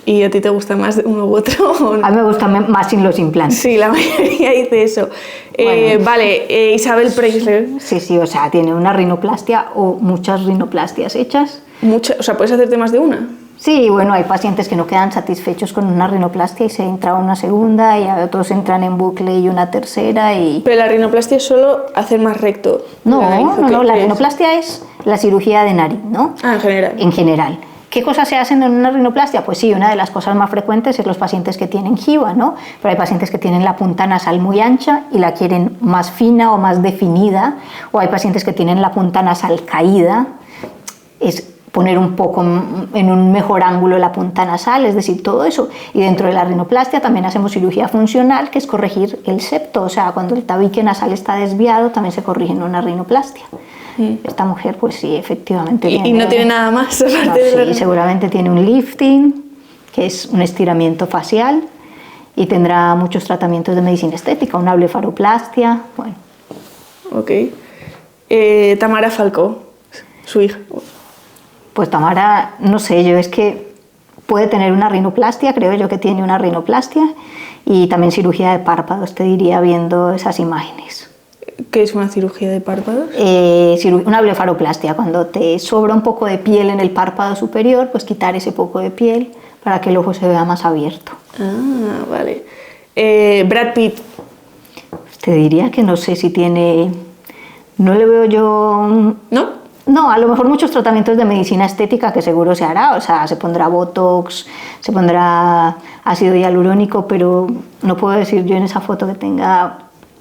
¿Y a ti te gusta más uno u otro? A mí me gusta más sin los implantes. Sí, la mayoría dice eso. Bueno, vale, Isabel Preisler. Sí, o sea, tiene una rinoplastia o muchas rinoplastias hechas. O sea, ¿puedes hacerte más de una? Sí, bueno, hay pacientes que no quedan satisfechos con una rinoplastia y se entra una segunda, y otros entran en bucle y una tercera. Pero la rinoplastia es solo hacer más recto. No, la rinoplastia es la cirugía de nariz, ¿no? Ah, en general. En general. ¿Qué cosas se hacen en una rinoplastia? Pues sí, una de las cosas más frecuentes es los pacientes que tienen giba, ¿no? Pero hay pacientes que tienen la punta nasal muy ancha y la quieren más fina o más definida, o hay pacientes que tienen la punta nasal caída, es poner un poco en un mejor ángulo la punta nasal, es decir, todo eso. Y dentro de la rinoplastia también hacemos cirugía funcional, que es corregir el septo, o sea, cuando el tabique nasal está desviado, también se corrige en una rinoplastia. Esta mujer, pues sí, efectivamente. ¿Y no tiene nada más? Sí, seguramente tiene un lifting, que es un estiramiento facial, y tendrá muchos tratamientos de medicina estética, una blefaroplastia, bueno. Ok. Tamara Falcó, su hija. Pues Tamara, no sé, yo es que puede tener una rinoplastia, creo yo que tiene una rinoplastia, y también cirugía de párpados, te diría, viendo esas imágenes. ¿Qué es una cirugía de párpados? Una blefaroplastia, cuando te sobra un poco de piel en el párpado superior, pues quitar ese poco de piel para que el ojo se vea más abierto. Ah, vale. Brad Pitt. Te diría que no sé si tiene... No le veo yo... ¿No? No, a lo mejor muchos tratamientos de medicina estética que seguro se hará, o sea, se pondrá botox, se pondrá ácido hialurónico, pero no puedo decir yo en esa foto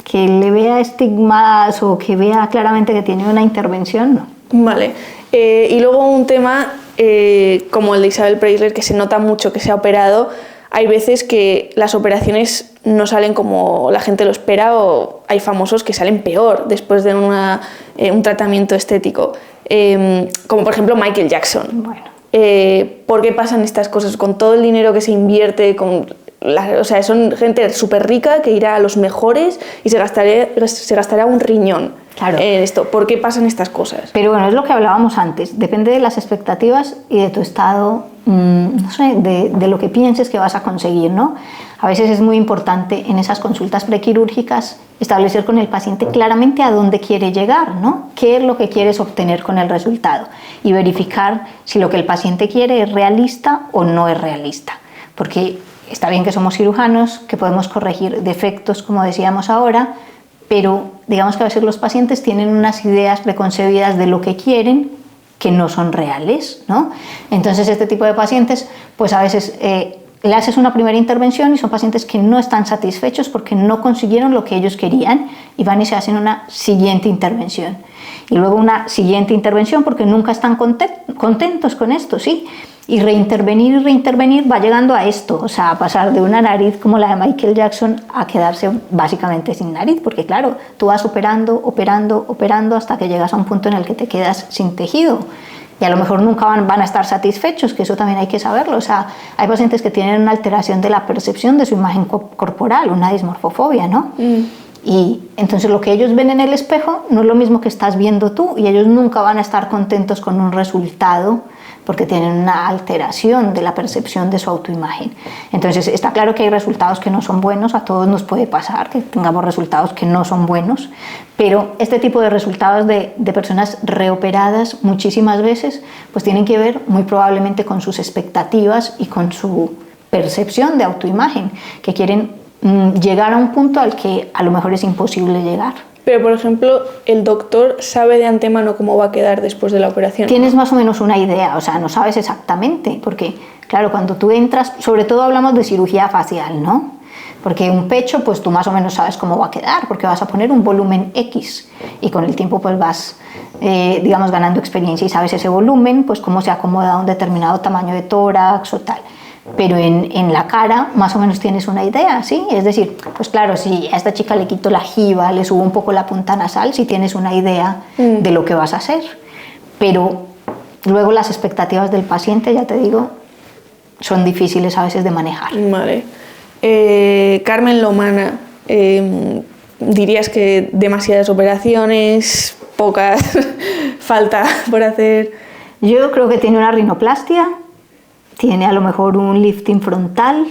que le vea estigmas o que vea claramente que tiene una intervención, no. Vale. Y luego un tema como el de Isabel Preisler, que se nota mucho que se ha operado. Hay veces que las operaciones no salen como la gente lo espera, o hay famosos que salen peor después de un tratamiento estético, como por ejemplo Michael Jackson. Bueno. ¿Por qué pasan estas cosas? Con todo el dinero que se invierte, o sea, son gente súper rica que irá a los mejores y se gastará un riñón. Claro. En esto. ¿Por qué pasan estas cosas? Pero bueno, es lo que hablábamos antes. Depende de las expectativas y de tu estado, no sé, de lo que pienses que vas a conseguir, ¿no? A veces es muy importante en esas consultas prequirúrgicas establecer con el paciente claramente a dónde quiere llegar, ¿no? ¿Qué es lo que quieres obtener con el resultado? Y verificar si lo que el paciente quiere es realista o no es realista. Porque está bien que somos cirujanos, que podemos corregir defectos, como decíamos ahora, pero digamos que a veces los pacientes tienen unas ideas preconcebidas de lo que quieren que no son reales, ¿no? Entonces este tipo de pacientes, pues a veces le haces una primera intervención y son pacientes que no están satisfechos porque no consiguieron lo que ellos querían, y van y se hacen una siguiente intervención. Y luego una siguiente intervención porque nunca están contentos con esto, ¿sí? Y reintervenir va llegando a esto, o sea, a pasar de una nariz como la de Michael Jackson a quedarse básicamente sin nariz, porque claro, tú vas operando hasta que llegas a un punto en el que te quedas sin tejido. Y a lo mejor nunca van a estar satisfechos, que eso también hay que saberlo. O sea, hay pacientes que tienen una alteración de la percepción de su imagen corporal, una dismorfofobia, ¿no? Y entonces lo que ellos ven en el espejo no es lo mismo que estás viendo tú, y ellos nunca van a estar contentos con un resultado porque tienen una alteración de la percepción de su autoimagen. Entonces está claro que hay resultados que no son buenos, a todos nos puede pasar que tengamos resultados que no son buenos, pero este tipo de resultados de personas reoperadas muchísimas veces pues tienen que ver muy probablemente con sus expectativas y con su percepción de autoimagen, que quieren llegar a un punto al que a lo mejor es imposible llegar. Pero, por ejemplo, ¿el doctor sabe de antemano cómo va a quedar después de la operación? Tienes más o menos una idea, o sea, no sabes exactamente, porque, claro, cuando tú entras, sobre todo hablamos de cirugía facial, ¿no? Porque un pecho, pues tú más o menos sabes cómo va a quedar, porque vas a poner un volumen X y con el tiempo pues vas, digamos, ganando experiencia y sabes ese volumen, pues cómo se acomoda a un determinado tamaño de tórax o tal. Pero en la cara más o menos tienes una idea, ¿sí? Es decir, pues claro, si a esta chica le quito la jiba, le subo un poco la punta nasal, sí tienes una idea de lo que vas a hacer. Pero luego las expectativas del paciente, ya te digo, son difíciles a veces de manejar. Vale. Carmen Lomana, ¿dirías que demasiadas operaciones, pocas, falta por hacer? Yo creo que tiene una rinoplastia, tiene a lo mejor un lifting frontal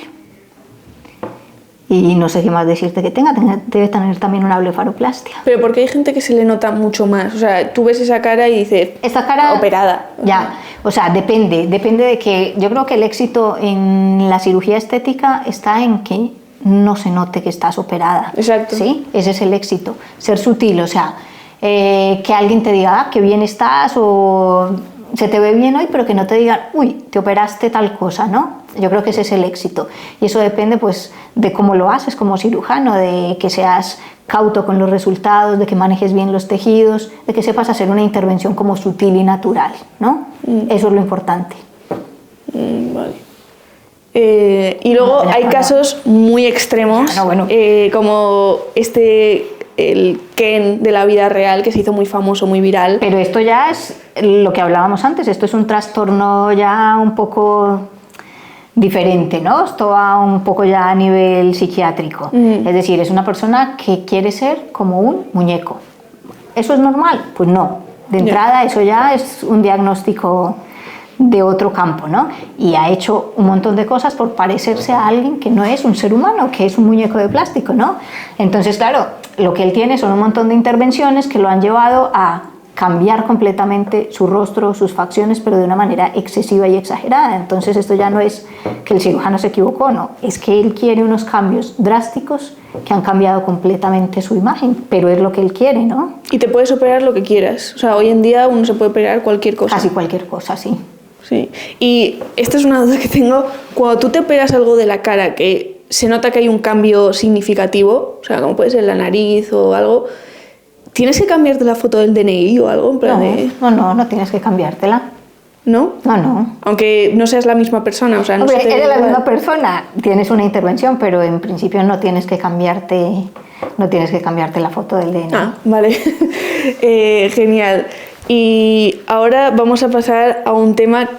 y no sé qué más decirte que tenga, debe tener también una blefaroplastia. Pero porque hay gente que se le nota mucho más, o sea, tú ves esa cara y dices, esta cara operada. Ya, o sea, depende de que, yo creo que el éxito en la cirugía estética está en que no se note que estás operada. Exacto. ¿Sí? Ese es el éxito, ser sutil, o sea, que alguien te diga, qué bien estás, o se te ve bien hoy, pero que no te digan, uy, te operaste tal cosa, ¿no? Yo creo que ese es el éxito. Y eso depende, pues, de cómo lo haces como cirujano, de que seas cauto con los resultados, de que manejes bien los tejidos, de que sepas hacer una intervención como sutil y natural, ¿no? Eso es lo importante. Vale. Y luego hay casos muy extremos, como el Ken de la vida real, que se hizo muy famoso, muy viral. Pero esto ya es lo que hablábamos antes, esto es un trastorno ya un poco diferente, ¿no? Esto va un poco ya a nivel psiquiátrico. Es decir, es una persona que quiere ser como un muñeco. ¿Eso es normal? Pues no. De entrada, eso ya es un diagnóstico de otro campo, ¿no? Y ha hecho un montón de cosas por parecerse a alguien que no es un ser humano, que es un muñeco de plástico, ¿no? Entonces, claro, lo que él tiene son un montón de intervenciones que lo han llevado a cambiar completamente su rostro, sus facciones, pero de una manera excesiva y exagerada. Entonces esto ya no es que el cirujano se equivocó, no, es que él quiere unos cambios drásticos que han cambiado completamente su imagen, pero es lo que él quiere, ¿no? Y te puedes operar lo que quieras, o sea, hoy en día uno se puede operar cualquier cosa. Casi cualquier cosa, sí. Sí, y esta es una duda que tengo, cuando tú te operas algo de la cara que se nota que hay un cambio significativo, o sea, como puede ser la nariz o algo, ¿tienes que cambiarte la foto del DNI o algo? En plan No tienes que cambiarte,la. ¿No? No. Aunque no seas la misma persona, o sea, no. Hombre, eres la misma persona, tienes una intervención, pero en principio no tienes que cambiarte la foto del DNI. Ah, vale. Genial. Y ahora vamos a pasar a un tema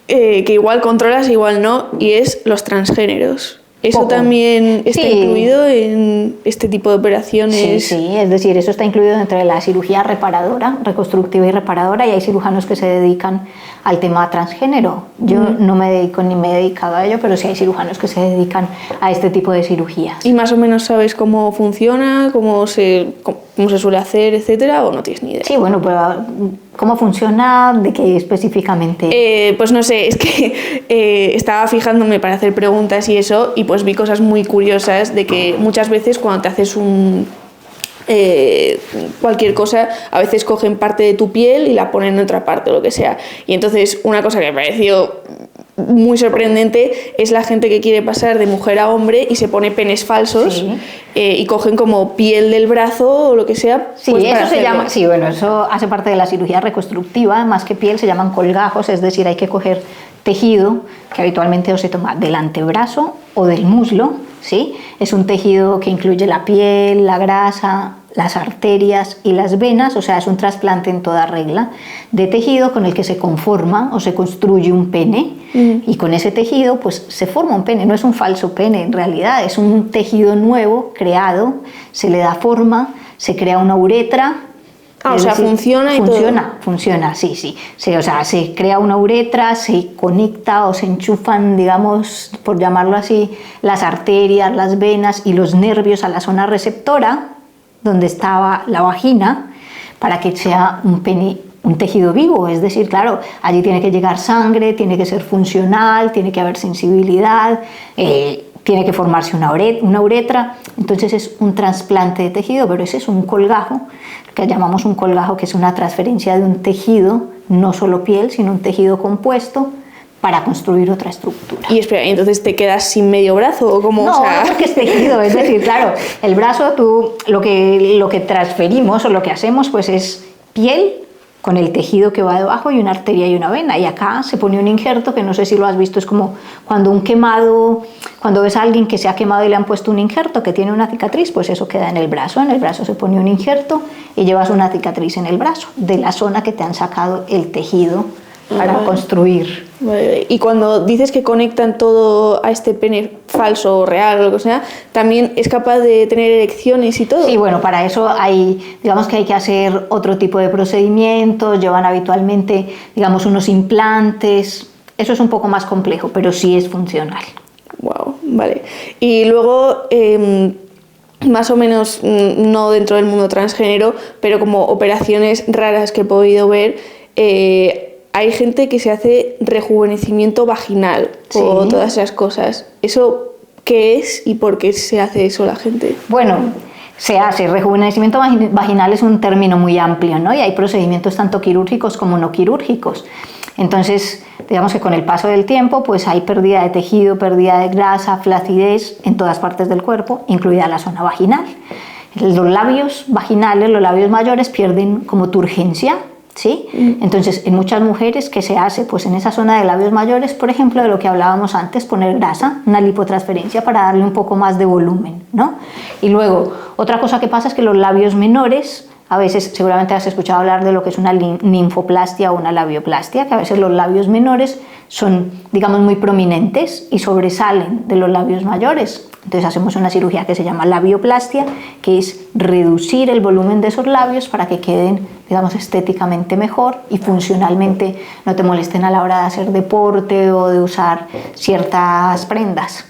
que igual controlas, igual no, y es los transgéneros. ¿Eso Poco. También está incluido en este tipo de operaciones? Sí, es decir, eso está incluido dentro de la cirugía reparadora, reconstructiva y reparadora, y hay cirujanos que se dedican al tema transgénero. Yo no me dedico ni me he dedicado a ello, pero sí hay cirujanos que se dedican a este tipo de cirugías. ¿Y más o menos sabes cómo funciona, cómo se suele hacer, etcétera, o no tienes ni idea? Sí, bueno, pero ¿cómo funciona? ¿De qué específicamente? Pues no sé, es que estaba fijándome para hacer preguntas y eso, y pues vi cosas muy curiosas de que muchas veces cuando te haces cualquier cosa, a veces cogen parte de tu piel y la ponen en otra parte o lo que sea. Y entonces una cosa que me pareció muy sorprendente es la gente que quiere pasar de mujer a hombre y se pone penes falsos, y cogen como piel del brazo o lo que sea. Sí, pues eso se llama, eso hace parte de la cirugía reconstructiva, más que piel se llaman colgajos, es decir, hay que coger tejido que habitualmente o se toma del antebrazo o del muslo, ¿sí? Es un tejido que incluye la piel, la grasa, las arterias y las venas, o sea, es un trasplante en toda regla de tejido con el que se conforma o se construye un pene, y con ese tejido pues se forma un pene, no es un falso pene en realidad, es un tejido nuevo creado, se le da forma, se crea una uretra. O sea, decir, funciona y funciona, todo. Funciona, sí, sí. O sea, se crea una uretra, se conecta o se enchufan, digamos, por llamarlo así, las arterias, las venas y los nervios a la zona receptora, donde estaba la vagina, para que sea un pene, un tejido vivo. Es decir, claro, allí tiene que llegar sangre, tiene que ser funcional, tiene que haber sensibilidad, tiene que formarse una uretra. Entonces es un trasplante de tejido, pero ese es un colgajo, que llamamos un colgajo, que es una transferencia de un tejido, no solo piel, sino un tejido compuesto, para construir otra estructura. Y espera, ¿entonces te quedas sin medio brazo o cómo? No, O sea... no, porque es tejido, es decir, claro, el brazo, lo que transferimos o lo que hacemos pues es piel con el tejido que va debajo y una arteria y una vena, y acá se pone un injerto que no sé si lo has visto, es como cuando cuando ves a alguien que se ha quemado y le han puesto un injerto que tiene una cicatriz, pues eso queda en el brazo se pone un injerto y llevas una cicatriz en el brazo de la zona que te han sacado el tejido para construir. Vale. Y cuando dices que conectan todo a este pene falso o real o lo que sea, ¿también es capaz de tener erecciones y todo? Sí, bueno, para eso digamos que hay que hacer otro tipo de procedimientos, llevan habitualmente, digamos, unos implantes, eso es un poco más complejo, pero sí es funcional. Wow, vale. Y luego, más o menos, no dentro del mundo transgénero, pero como operaciones raras que he podido ver, hay gente que se hace rejuvenecimiento vaginal o todas esas cosas. ¿Eso qué es y por qué se hace eso la gente? Bueno, se hace. Rejuvenecimiento vaginal es un término muy amplio, ¿no? Y hay procedimientos tanto quirúrgicos como no quirúrgicos. Entonces, digamos que con el paso del tiempo, pues hay pérdida de tejido, pérdida de grasa, flacidez en todas partes del cuerpo, incluida la zona vaginal. Los labios vaginales, los labios mayores, pierden como turgencia, ¿sí? Entonces, en muchas mujeres, ¿qué se hace? Pues en esa zona de labios mayores, por ejemplo, de lo que hablábamos antes, poner grasa, una lipotransferencia para darle un poco más de volumen, ¿no? Y luego, otra cosa que pasa es que los labios menores, a veces seguramente has escuchado hablar de lo que es una ninfoplastia o una labioplastia, que a veces los labios menores son, digamos, muy prominentes y sobresalen de los labios mayores. Entonces hacemos una cirugía que se llama labioplastia, que es reducir el volumen de esos labios para que queden, digamos, estéticamente mejor y funcionalmente no te molesten a la hora de hacer deporte o de usar ciertas prendas.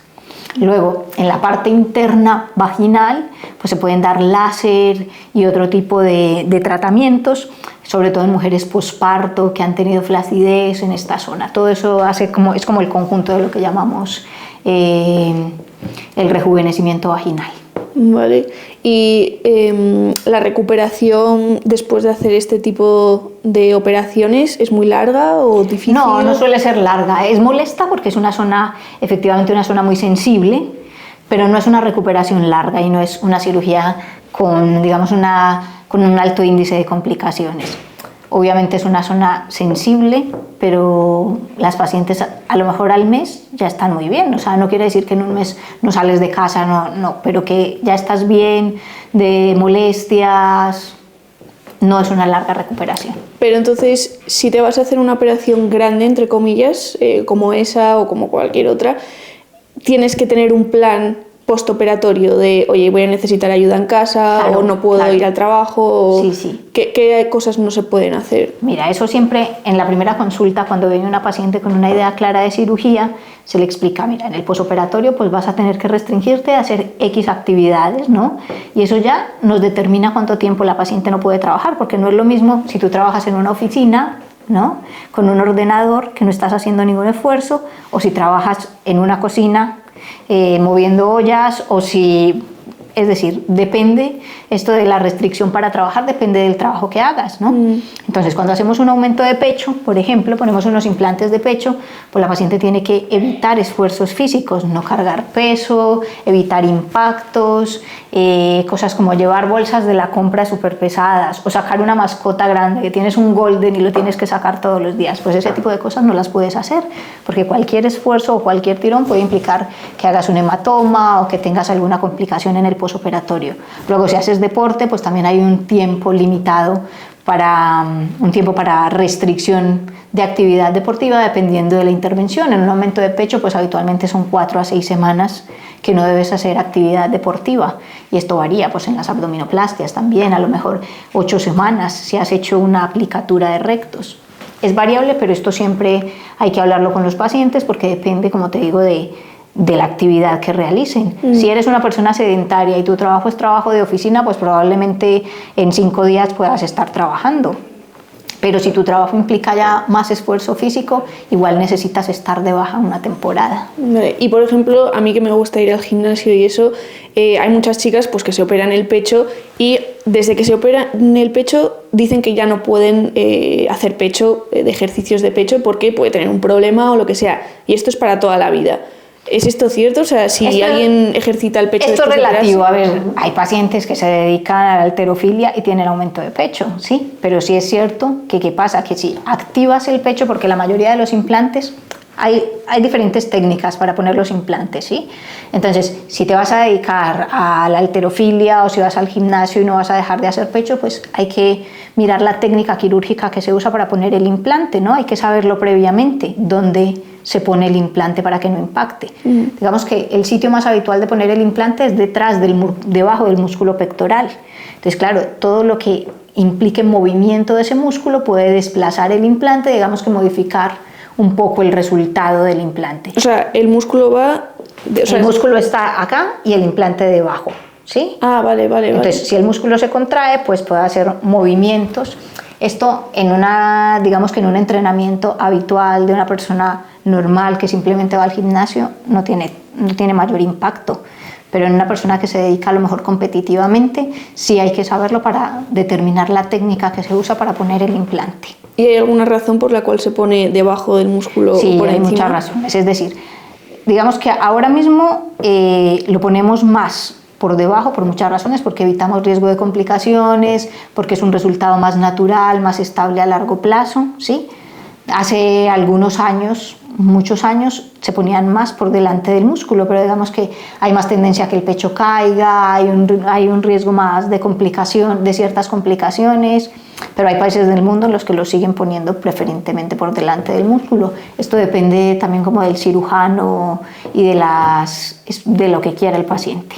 Luego, en la parte interna vaginal, pues se pueden dar láser y otro tipo de tratamientos, sobre todo en mujeres posparto que han tenido flacidez en esta zona. Todo eso es como el conjunto de lo que llamamos el rejuvenecimiento vaginal. Vale. ¿Y la recuperación después de hacer este tipo de operaciones es muy larga o difícil? No, no suele ser larga. Es molesta porque es una zona, efectivamente una zona muy sensible, pero no es una recuperación larga y no es una cirugía con, digamos, con un alto índice de complicaciones. Obviamente es una zona sensible, pero las pacientes a lo mejor al mes ya están muy bien. O sea, no quiere decir que en un mes no sales de casa, no, pero que ya estás bien, de molestias, no es una larga recuperación. Pero entonces, si te vas a hacer una operación grande, entre comillas, como esa o como cualquier otra, tienes que tener un plan postoperatorio de, oye, voy a necesitar ayuda en casa, claro, o no puedo ir al trabajo, sí, sí. ¿Qué cosas no se pueden hacer? Mira, eso siempre en la primera consulta, cuando viene una paciente con una idea clara de cirugía, se le explica, mira, en el postoperatorio pues vas a tener que restringirte a hacer X actividades, ¿no? Y eso ya nos determina cuánto tiempo la paciente no puede trabajar, porque no es lo mismo si tú trabajas en una oficina, ¿no?, con un ordenador, que no estás haciendo ningún esfuerzo, o si trabajas en una cocina moviendo ollas, o si, es decir, depende, esto de la restricción para trabajar depende del trabajo que hagas, ¿no? Entonces, cuando hacemos un aumento de pecho, por ejemplo, ponemos unos implantes de pecho, pues la paciente tiene que evitar esfuerzos físicos, no cargar peso, evitar impactos, cosas como llevar bolsas de la compra súper pesadas o sacar una mascota grande, que tienes un golden y lo tienes que sacar todos los días. Pues ese tipo de cosas no las puedes hacer, porque cualquier esfuerzo o cualquier tirón puede implicar que hagas un hematoma o que tengas alguna complicación en el posoperatorio. Luego, si haces deporte, pues también hay un tiempo limitado para restricción de actividad deportiva dependiendo de la intervención. En un aumento de pecho, pues habitualmente son 4 a 6 semanas que no debes hacer actividad deportiva, y esto varía pues en las abdominoplastias también, a lo mejor 8 semanas si has hecho una aplicatura de rectos. Es variable, pero esto siempre hay que hablarlo con los pacientes porque depende, como te digo, de la actividad que realicen. Si eres una persona sedentaria y tu trabajo es trabajo de oficina, pues probablemente en 5 días puedas estar trabajando. Pero si tu trabajo implica ya más esfuerzo físico, igual necesitas estar de baja una temporada. Vale. Y por ejemplo, a mí que me gusta ir al gimnasio y eso, hay muchas chicas pues, que se operan el pecho y desde que se operan el pecho dicen que ya no pueden hacer pecho, de ejercicios de pecho, porque puede tener un problema o lo que sea. Y esto es para toda la vida. ¿Es esto cierto? O sea, si alguien ejercita el pecho... Esto es relativo. A ver, hay pacientes que se dedican a la halterofilia y tienen aumento de pecho, sí, pero sí es cierto que ¿qué pasa? Que si activas el pecho, porque la mayoría de los implantes, hay diferentes técnicas para poner los implantes, ¿sí? Entonces, si te vas a dedicar a la halterofilia o si vas al gimnasio y no vas a dejar de hacer pecho, pues hay que mirar la técnica quirúrgica que se usa para poner el implante, ¿no? Hay que saberlo previamente, dónde se pone el implante para que no impacte. Digamos que el sitio más habitual de poner el implante es debajo del músculo pectoral. Entonces, claro, todo lo que implique movimiento de ese músculo puede desplazar el implante, digamos que modificar un poco el resultado del implante. O sea, el músculo va... el músculo está acá y el implante debajo, ¿sí? Ah, vale. Entonces, si el músculo se contrae, pues puede hacer movimientos. Esto digamos que en un entrenamiento habitual de una persona normal que simplemente va al gimnasio no tiene mayor impacto, pero en una persona que se dedica a lo mejor competitivamente sí hay que saberlo para determinar la técnica que se usa para poner el implante. ¿Y hay alguna razón por la cual se pone debajo del músculo sí, o por encima? Sí, hay muchas razones. Es decir, digamos que ahora mismo lo ponemos más por debajo por muchas razones, porque evitamos riesgo de complicaciones, porque es un resultado más natural, más estable a largo plazo, ¿sí? Hace algunos años, muchos años, se ponían más por delante del músculo, pero digamos que hay más tendencia a que el pecho caiga, hay un riesgo más de complicación, de ciertas complicaciones, pero hay países del mundo en los que lo siguen poniendo preferentemente por delante del músculo. Esto depende también como del cirujano y de lo que quiera el paciente.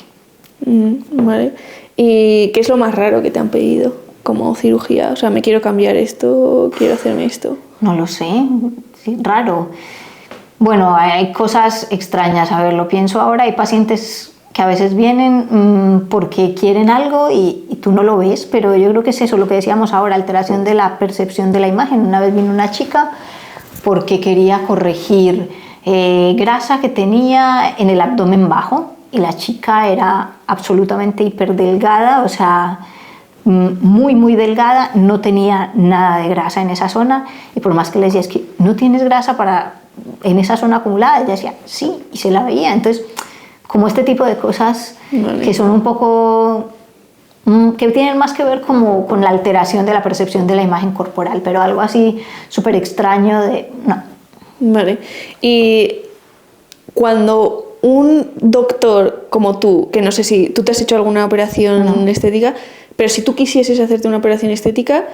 Vale. ¿Y qué es lo más raro que te han pedido como cirugía? O sea, me quiero cambiar esto, quiero hacerme esto. No lo sé, sí, raro. Bueno, hay cosas extrañas, a ver, lo pienso ahora, hay pacientes que a veces vienen porque quieren algo y tú no lo ves, pero yo creo que es eso, lo que decíamos ahora, alteración de la percepción de la imagen. Una vez vino una chica porque quería corregir grasa que tenía en el abdomen bajo, y la chica era absolutamente hiperdelgada, o sea, muy delgada, no tenía nada de grasa en esa zona, y por más que le decía, es que no tienes grasa en esa zona acumulada, ella decía, sí, y se la veía. Entonces, como este tipo de cosas que son un poco, que tienen más que ver como con la alteración de la percepción de la imagen corporal, pero algo así súper extraño no. Vale, y cuando un doctor como tú, que no sé si tú te has hecho alguna operación estética, pero si tú quisieses hacerte una operación estética,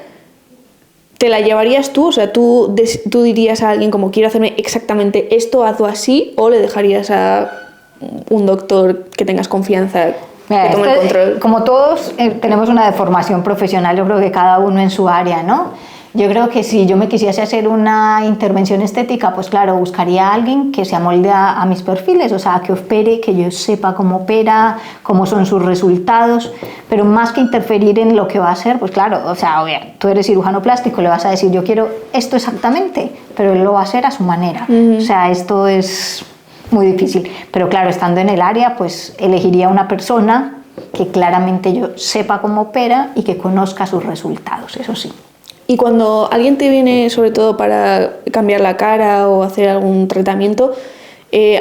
¿te la llevarías tú? O sea, ¿tú dirías a alguien como quiero hacerme exactamente esto, hazlo así, o le dejarías a un doctor que tengas confianza que tome el control? Como todos tenemos una deformación profesional, yo creo que cada uno en su área, ¿no? Yo creo que si yo me quisiese hacer una intervención estética, pues claro, buscaría a alguien que se amolde a mis perfiles, o sea, que opere, que yo sepa cómo opera, cómo son sus resultados, pero más que interferir en lo que va a hacer, pues claro, o sea, tú eres cirujano plástico, le vas a decir, yo quiero esto exactamente, pero él lo va a hacer a su manera. O sea, esto es muy difícil, pero claro, estando en el área, pues elegiría una persona que claramente yo sepa cómo opera y que conozca sus resultados, eso sí. Y cuando alguien te viene, sobre todo para cambiar la cara o hacer algún tratamiento,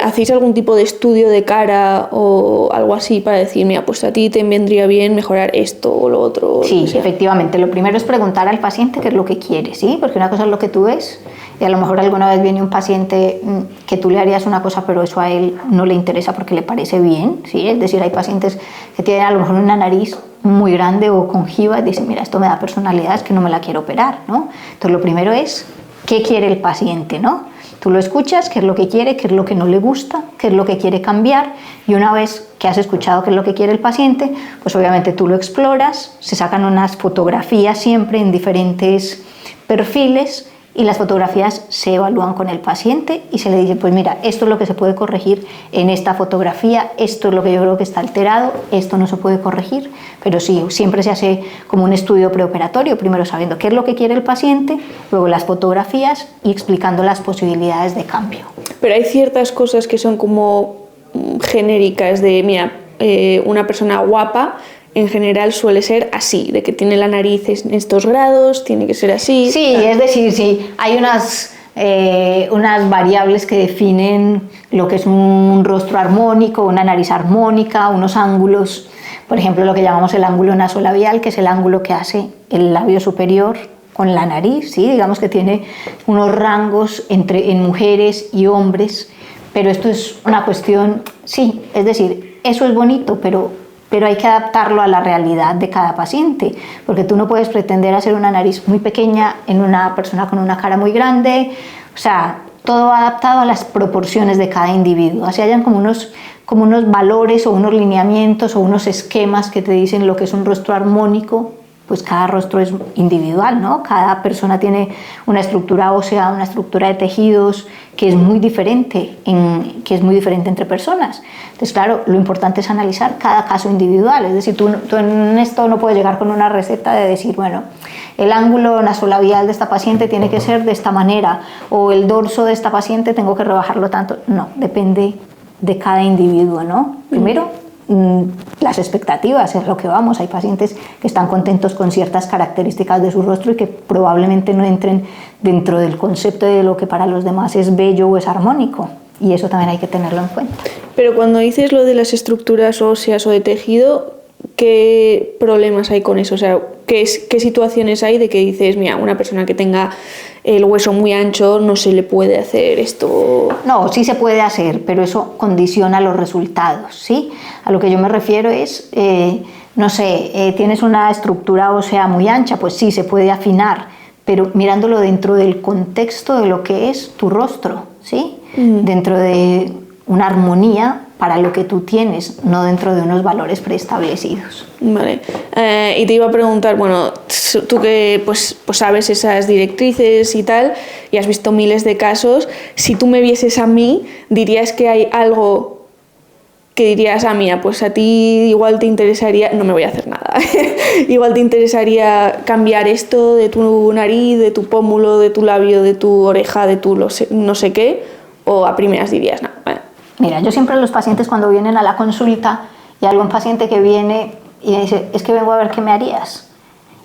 ¿hacéis algún tipo de estudio de cara o algo así para decir, mira, pues a ti te vendría bien mejorar esto o lo otro? Sí, efectivamente. Lo primero es preguntar al paciente qué es lo que quiere, ¿sí? Porque una cosa es lo que tú ves, y a lo mejor alguna vez viene un paciente que tú le harías una cosa, pero eso a él no le interesa porque le parece bien, ¿sí? Es decir, hay pacientes que tienen a lo mejor una nariz muy grande o conjiva y dicen, mira, esto me da personalidad, es que no me la quiero operar, ¿no? Entonces, lo primero es, ¿qué quiere el paciente, no? Tú lo escuchas, qué es lo que quiere, qué es lo que no le gusta, qué es lo que quiere cambiar, y una vez que has escuchado qué es lo que quiere el paciente, pues obviamente tú lo exploras, se sacan unas fotografías siempre en diferentes perfiles y las fotografías se evalúan con el paciente y se le dice, pues mira, esto es lo que se puede corregir en esta fotografía, esto es lo que yo creo que está alterado, esto no se puede corregir, pero sí, siempre se hace como un estudio preoperatorio, primero sabiendo qué es lo que quiere el paciente, luego las fotografías y explicando las posibilidades de cambio. Pero hay ciertas cosas que son como genéricas de, mira, una persona guapa en general suele ser así, de que tiene la nariz en estos grados, tiene que ser así. Sí, es decir, sí, hay unas variables que definen lo que es un rostro armónico, una nariz armónica, unos ángulos, por ejemplo, lo que llamamos el ángulo nasolabial, que es el ángulo que hace el labio superior con la nariz, ¿sí? Digamos que tiene unos rangos en mujeres y hombres, pero esto es una cuestión, sí, es decir, eso es bonito, pero hay que adaptarlo a la realidad de cada paciente, porque tú no puedes pretender hacer una nariz muy pequeña en una persona con una cara muy grande, o sea, todo adaptado a las proporciones de cada individuo, así hayan como unos valores o unos lineamientos o unos esquemas que te dicen lo que es un rostro armónico, pues cada rostro es individual, ¿no? Cada persona tiene una estructura ósea, una estructura de tejidos que es muy diferente entre personas. Entonces, claro, lo importante es analizar cada caso individual. Es decir, tú en esto no puedes llegar con una receta de decir, bueno, el ángulo nasolabial de esta paciente tiene que ser de esta manera o el dorso de esta paciente tengo que rebajarlo tanto. No, depende de cada individuo, ¿no? Primero, las expectativas, es lo que vamos. Hay pacientes que están contentos con ciertas características de su rostro y que probablemente no entren dentro del concepto de lo que para los demás es bello o es armónico, y eso también hay que tenerlo en cuenta. Pero cuando dices lo de las estructuras óseas o de tejido, ¿qué problemas hay con eso? O sea, ¿qué situaciones hay de que dices, mira, una persona que tenga el hueso muy ancho no se le puede hacer esto? No, sí se puede hacer, pero eso condiciona los resultados, ¿sí? A lo que yo me refiero es, no sé, tienes una estructura ósea muy ancha, pues sí, se puede afinar, pero mirándolo dentro del contexto de lo que es tu rostro, ¿sí? Dentro de una armonía para lo que tú tienes, no dentro de unos valores preestablecidos. Vale. Y te iba a preguntar, bueno, tú que pues sabes esas directrices y tal, y has visto miles de casos, si tú me vieses a mí, ¿dirías que hay algo que dirías, mira, pues a ti igual te interesaría, no me voy a hacer nada, igual te interesaría cambiar esto de tu nariz, de tu pómulo, de tu labio, de tu oreja, de tu no sé qué, o a primeras dirías, no, bueno. Mira, yo siempre a los pacientes cuando vienen a la consulta y algún paciente que viene y dice, es que vengo a ver qué me harías.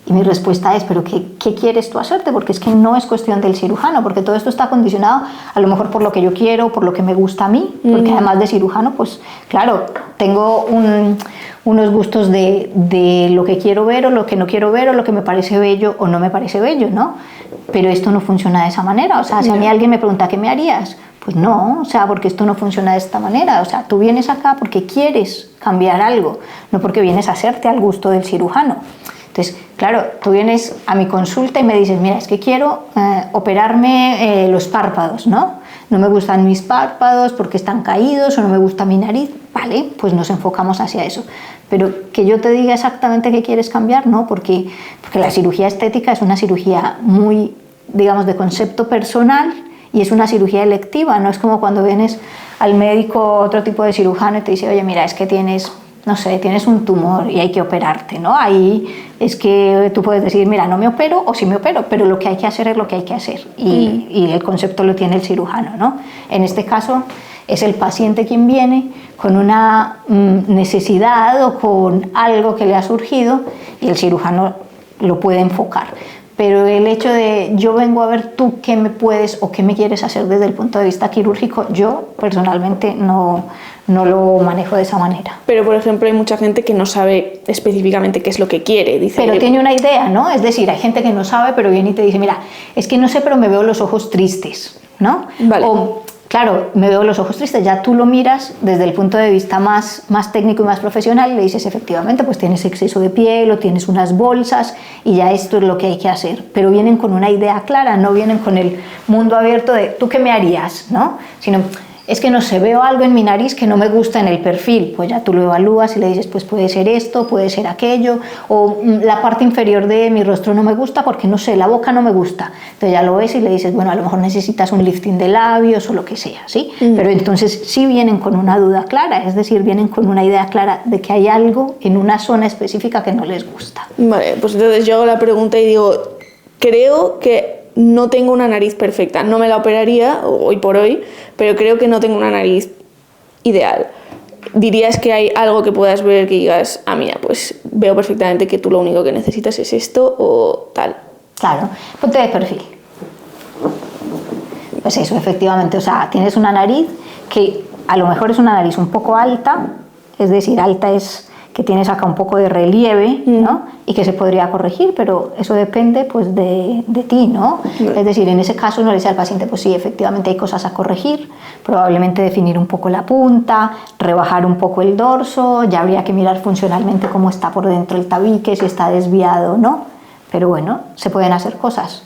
Y mi respuesta es, pero ¿qué quieres tú hacerte? Porque es que no es cuestión del cirujano, porque todo esto está condicionado a lo mejor por lo que yo quiero, por lo que me gusta a mí, porque además de cirujano, pues claro, tengo unos gustos de lo que quiero ver o lo que no quiero ver o lo que me parece bello o no me parece bello, ¿no? Pero esto no funciona de esa manera. O sea, si a mí alguien me pregunta, ¿qué me harías? Pues no, o sea, porque esto no funciona de esta manera. O sea, tú vienes acá porque quieres cambiar algo, no porque vienes a hacerte al gusto del cirujano. Entonces, claro, tú vienes a mi consulta y me dices, mira, es que quiero operarme los párpados, ¿no? No me gustan mis párpados porque están caídos o no me gusta mi nariz. Vale, pues nos enfocamos hacia eso. Pero que yo te diga exactamente qué quieres cambiar, no, porque la cirugía estética es una cirugía muy, digamos, de concepto personal, y es una cirugía electiva, no es como cuando vienes al médico, otro tipo de cirujano, y te dice, oye, mira, es que tienes, no sé, tienes un tumor y hay que operarte, ¿no? Ahí es que tú puedes decir, mira, no me opero o sí me opero, pero lo que hay que hacer es lo que hay que hacer, y el concepto lo tiene el cirujano, ¿no? En este caso es el paciente quien viene con una necesidad o con algo que le ha surgido y el cirujano lo puede enfocar. pero el hecho de yo vengo a ver tú qué me puedes o qué me quieres hacer desde el punto de vista quirúrgico, yo personalmente no lo manejo de esa manera. Pero, por ejemplo, hay mucha gente que no sabe específicamente qué es lo que quiere. Dice, pero tiene una idea, ¿no? Es decir, hay gente que no sabe, pero viene y te dice, mira, es que no sé, pero me veo los ojos tristes, ¿no? Vale. O, claro, me veo los ojos tristes, ya tú lo miras desde el punto de vista más técnico y más profesional y le dices, efectivamente, pues tienes exceso de piel o tienes unas bolsas y ya esto es lo que hay que hacer. Pero vienen con una idea clara, no vienen con el mundo abierto de, ¿tú qué me harías? ¿No? Sino, es que no sé, veo algo en mi nariz que no me gusta en el perfil, pues ya tú lo evalúas y le dices, pues puede ser esto, puede ser aquello, o la parte inferior de mi rostro no me gusta porque no sé, la boca no me gusta. Entonces ya lo ves y le dices, bueno, a lo mejor necesitas un lifting de labios o lo que sea, ¿sí? Pero entonces sí vienen con una duda clara, es decir, vienen con una idea clara de que hay algo en una zona específica que no les gusta. Vale, pues entonces yo hago la pregunta y digo, creo que no tengo una nariz perfecta, no me la operaría hoy por hoy, pero creo que no tengo una nariz ideal. ¿Dirías que hay algo que puedas ver que digas, mira, pues veo perfectamente que tú lo único que necesitas es esto o tal? Claro, ponte de perfil. Pues eso, efectivamente, o sea, tienes una nariz que a lo mejor es una nariz un poco alta, es decir, alta es que tienes acá un poco de relieve, ¿no? Y que se podría corregir, pero eso depende pues de ti, ¿no? Es decir, en ese caso no le dice al paciente, pues sí, efectivamente hay cosas a corregir, probablemente definir un poco la punta, rebajar un poco el dorso, ya habría que mirar funcionalmente cómo está por dentro el tabique, si está desviado o no, pero bueno, se pueden hacer cosas.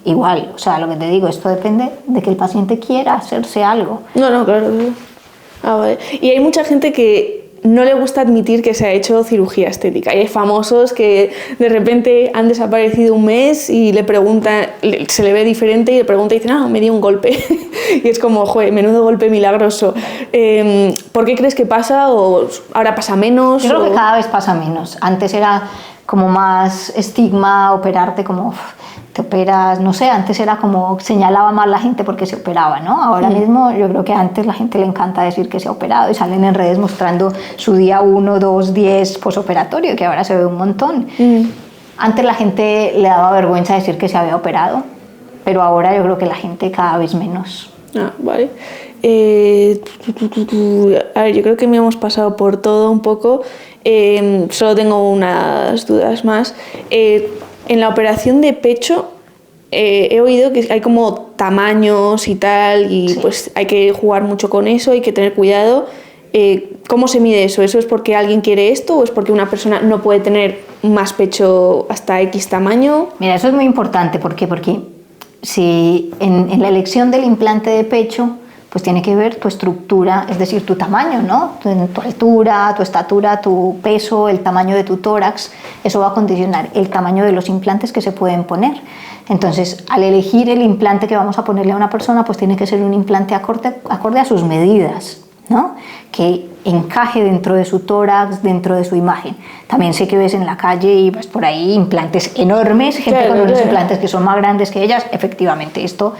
Igual, o sea, lo que te digo, esto depende de que el paciente quiera hacerse algo. No, claro. Vale. Y hay mucha gente que no le gusta admitir que se ha hecho cirugía estética. Y hay famosos que de repente han desaparecido un mes y le preguntan, se le ve diferente y le pregunta y dicen, me dio un golpe. Y es como, joder, menudo golpe milagroso. ¿Por qué crees que pasa? ¿O ahora pasa menos? Yo creo que cada vez pasa menos. Antes era como más estigma operarte, como te operas, no sé, antes era como señalaba más la gente porque se operaba, ¿no? Ahora mismo yo creo que antes la gente le encanta decir que se ha operado y salen en redes mostrando su día 1, 2, 10 posoperatorio, que ahora se ve un montón. Antes la gente le daba vergüenza decir que se había operado, pero ahora yo creo que la gente cada vez menos. Vale. A ver, yo creo que me hemos pasado por todo un poco. Solo tengo unas dudas más. En la operación de pecho he oído que hay como tamaños y tal, y sí, pues hay que jugar mucho con eso, hay que tener cuidado. ¿Cómo se mide eso? ¿Eso es porque alguien quiere esto o es porque una persona no puede tener más pecho hasta X tamaño? Mira, eso es muy importante. ¿Por qué? Porque si en la elección del implante de pecho, pues tiene que ver tu estructura, es decir, tu tamaño, ¿no? Tu altura, tu estatura, tu peso, el tamaño de tu tórax, eso va a condicionar el tamaño de los implantes que se pueden poner. Entonces, al elegir el implante que vamos a ponerle a una persona, pues tiene que ser un implante acorde a sus medidas, ¿no? Que encaje dentro de su tórax, dentro de su imagen. También sé que ves en la calle y vas por ahí implantes enormes, gente con unos implantes que son más grandes que ellas. Efectivamente, esto,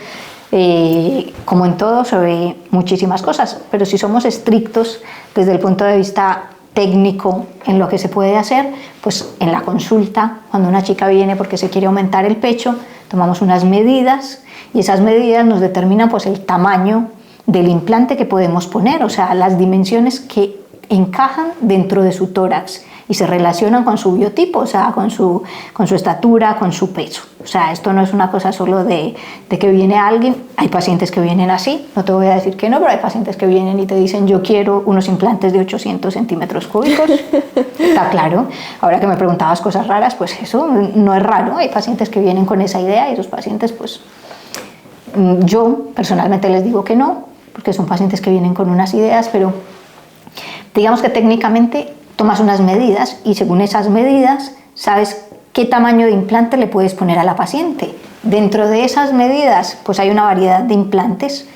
como en todo, se ve muchísimas cosas, pero si somos estrictos desde el punto de vista técnico en lo que se puede hacer, pues en la consulta, cuando una chica viene porque se quiere aumentar el pecho, tomamos unas medidas y esas medidas nos determinan pues el tamaño del implante que podemos poner, o sea, las dimensiones que encajan dentro de su tórax y se relacionan con su biotipo, o sea, con su estatura, con su peso. O sea, esto no es una cosa solo de que viene alguien. Hay pacientes que vienen así, no te voy a decir que no, pero hay pacientes que vienen y te dicen, yo quiero unos implantes de 800 centímetros cúbicos. Está claro. Ahora que me preguntabas cosas raras, pues eso no es raro. Hay pacientes que vienen con esa idea y esos pacientes, pues yo personalmente les digo que no, porque son pacientes que vienen con unas ideas, pero digamos que técnicamente tomas unas medidas y según esas medidas sabes qué tamaño de implante le puedes poner a la paciente. Dentro de esas medidas pues hay una variedad de implantes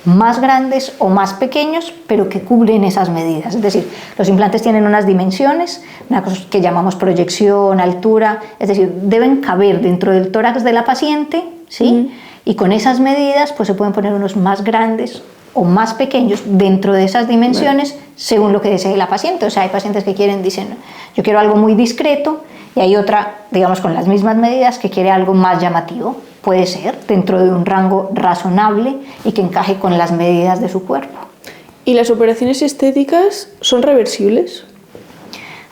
más grandes o más pequeños, pero que cubren esas medidas. Es decir, los implantes tienen unas dimensiones, una cosa que llamamos proyección, altura, es decir, deben caber dentro del tórax de la paciente, ¿sí? Y con esas medidas pues se pueden poner unos más grandes o más pequeños dentro de esas dimensiones, según lo que desee la paciente. O sea, hay pacientes que dicen, yo quiero algo muy discreto, Y hay otra, digamos, con las mismas medidas que quiere algo más llamativo. Puede ser dentro de un rango razonable y que encaje con las medidas de su cuerpo. ¿Y las operaciones estéticas son reversibles?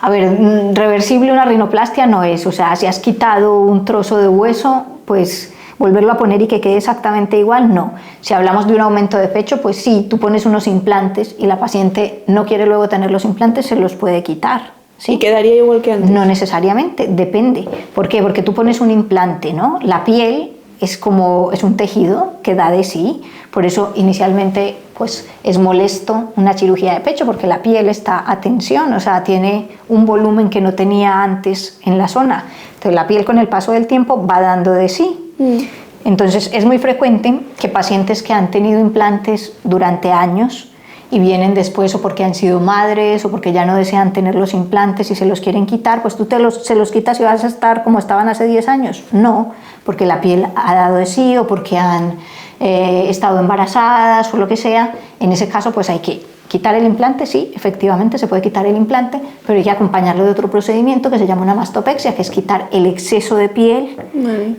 A ver, reversible una rinoplastia no es, o sea, si has quitado un trozo de hueso, pues volverlo a poner y que quede exactamente igual, no. Si hablamos de un aumento de pecho, pues sí, tú pones unos implantes y la paciente no quiere luego tener los implantes, se los puede quitar. ¿Sí? ¿Y quedaría igual que antes? No necesariamente, depende. ¿Por qué? Porque tú pones un implante, ¿no? La piel es un tejido que da de sí, por eso inicialmente pues es molesto una cirugía de pecho porque la piel está a tensión, o sea, tiene un volumen que no tenía antes en la zona. Entonces la piel con el paso del tiempo va dando de sí. Entonces es muy frecuente que pacientes que han tenido implantes durante años y vienen después o porque han sido madres o porque ya no desean tener los implantes y se los quieren quitar, pues tú se los quitas y vas a estar como estaban hace 10 años. No, porque la piel ha dado de sí o porque han estado embarazadas o lo que sea. En ese caso pues hay que quitar el implante, sí, efectivamente se puede quitar el implante, pero hay que acompañarlo de otro procedimiento que se llama una mastopexia, que es quitar el exceso de piel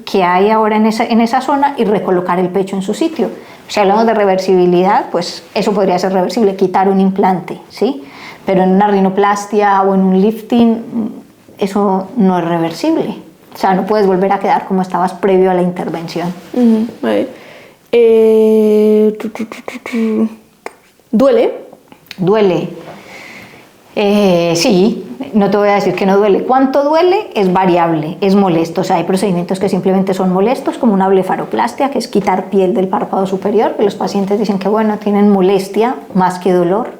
que hay ahora en esa zona y recolocar el pecho en su sitio. Si hablamos de reversibilidad, pues eso podría ser reversible, quitar un implante, ¿sí? Pero en una rinoplastia o en un lifting, eso no es reversible. O sea, no puedes volver a quedar como estabas previo a la intervención. Vale. ¿Duele? ¿Duele? Sí, no te voy a decir que no duele. ¿Cuánto duele? Es variable, es molesto. O sea, hay procedimientos que simplemente son molestos, como una blefaroplastia, que es quitar piel del párpado superior, que los pacientes dicen que, bueno, tienen molestia más que dolor.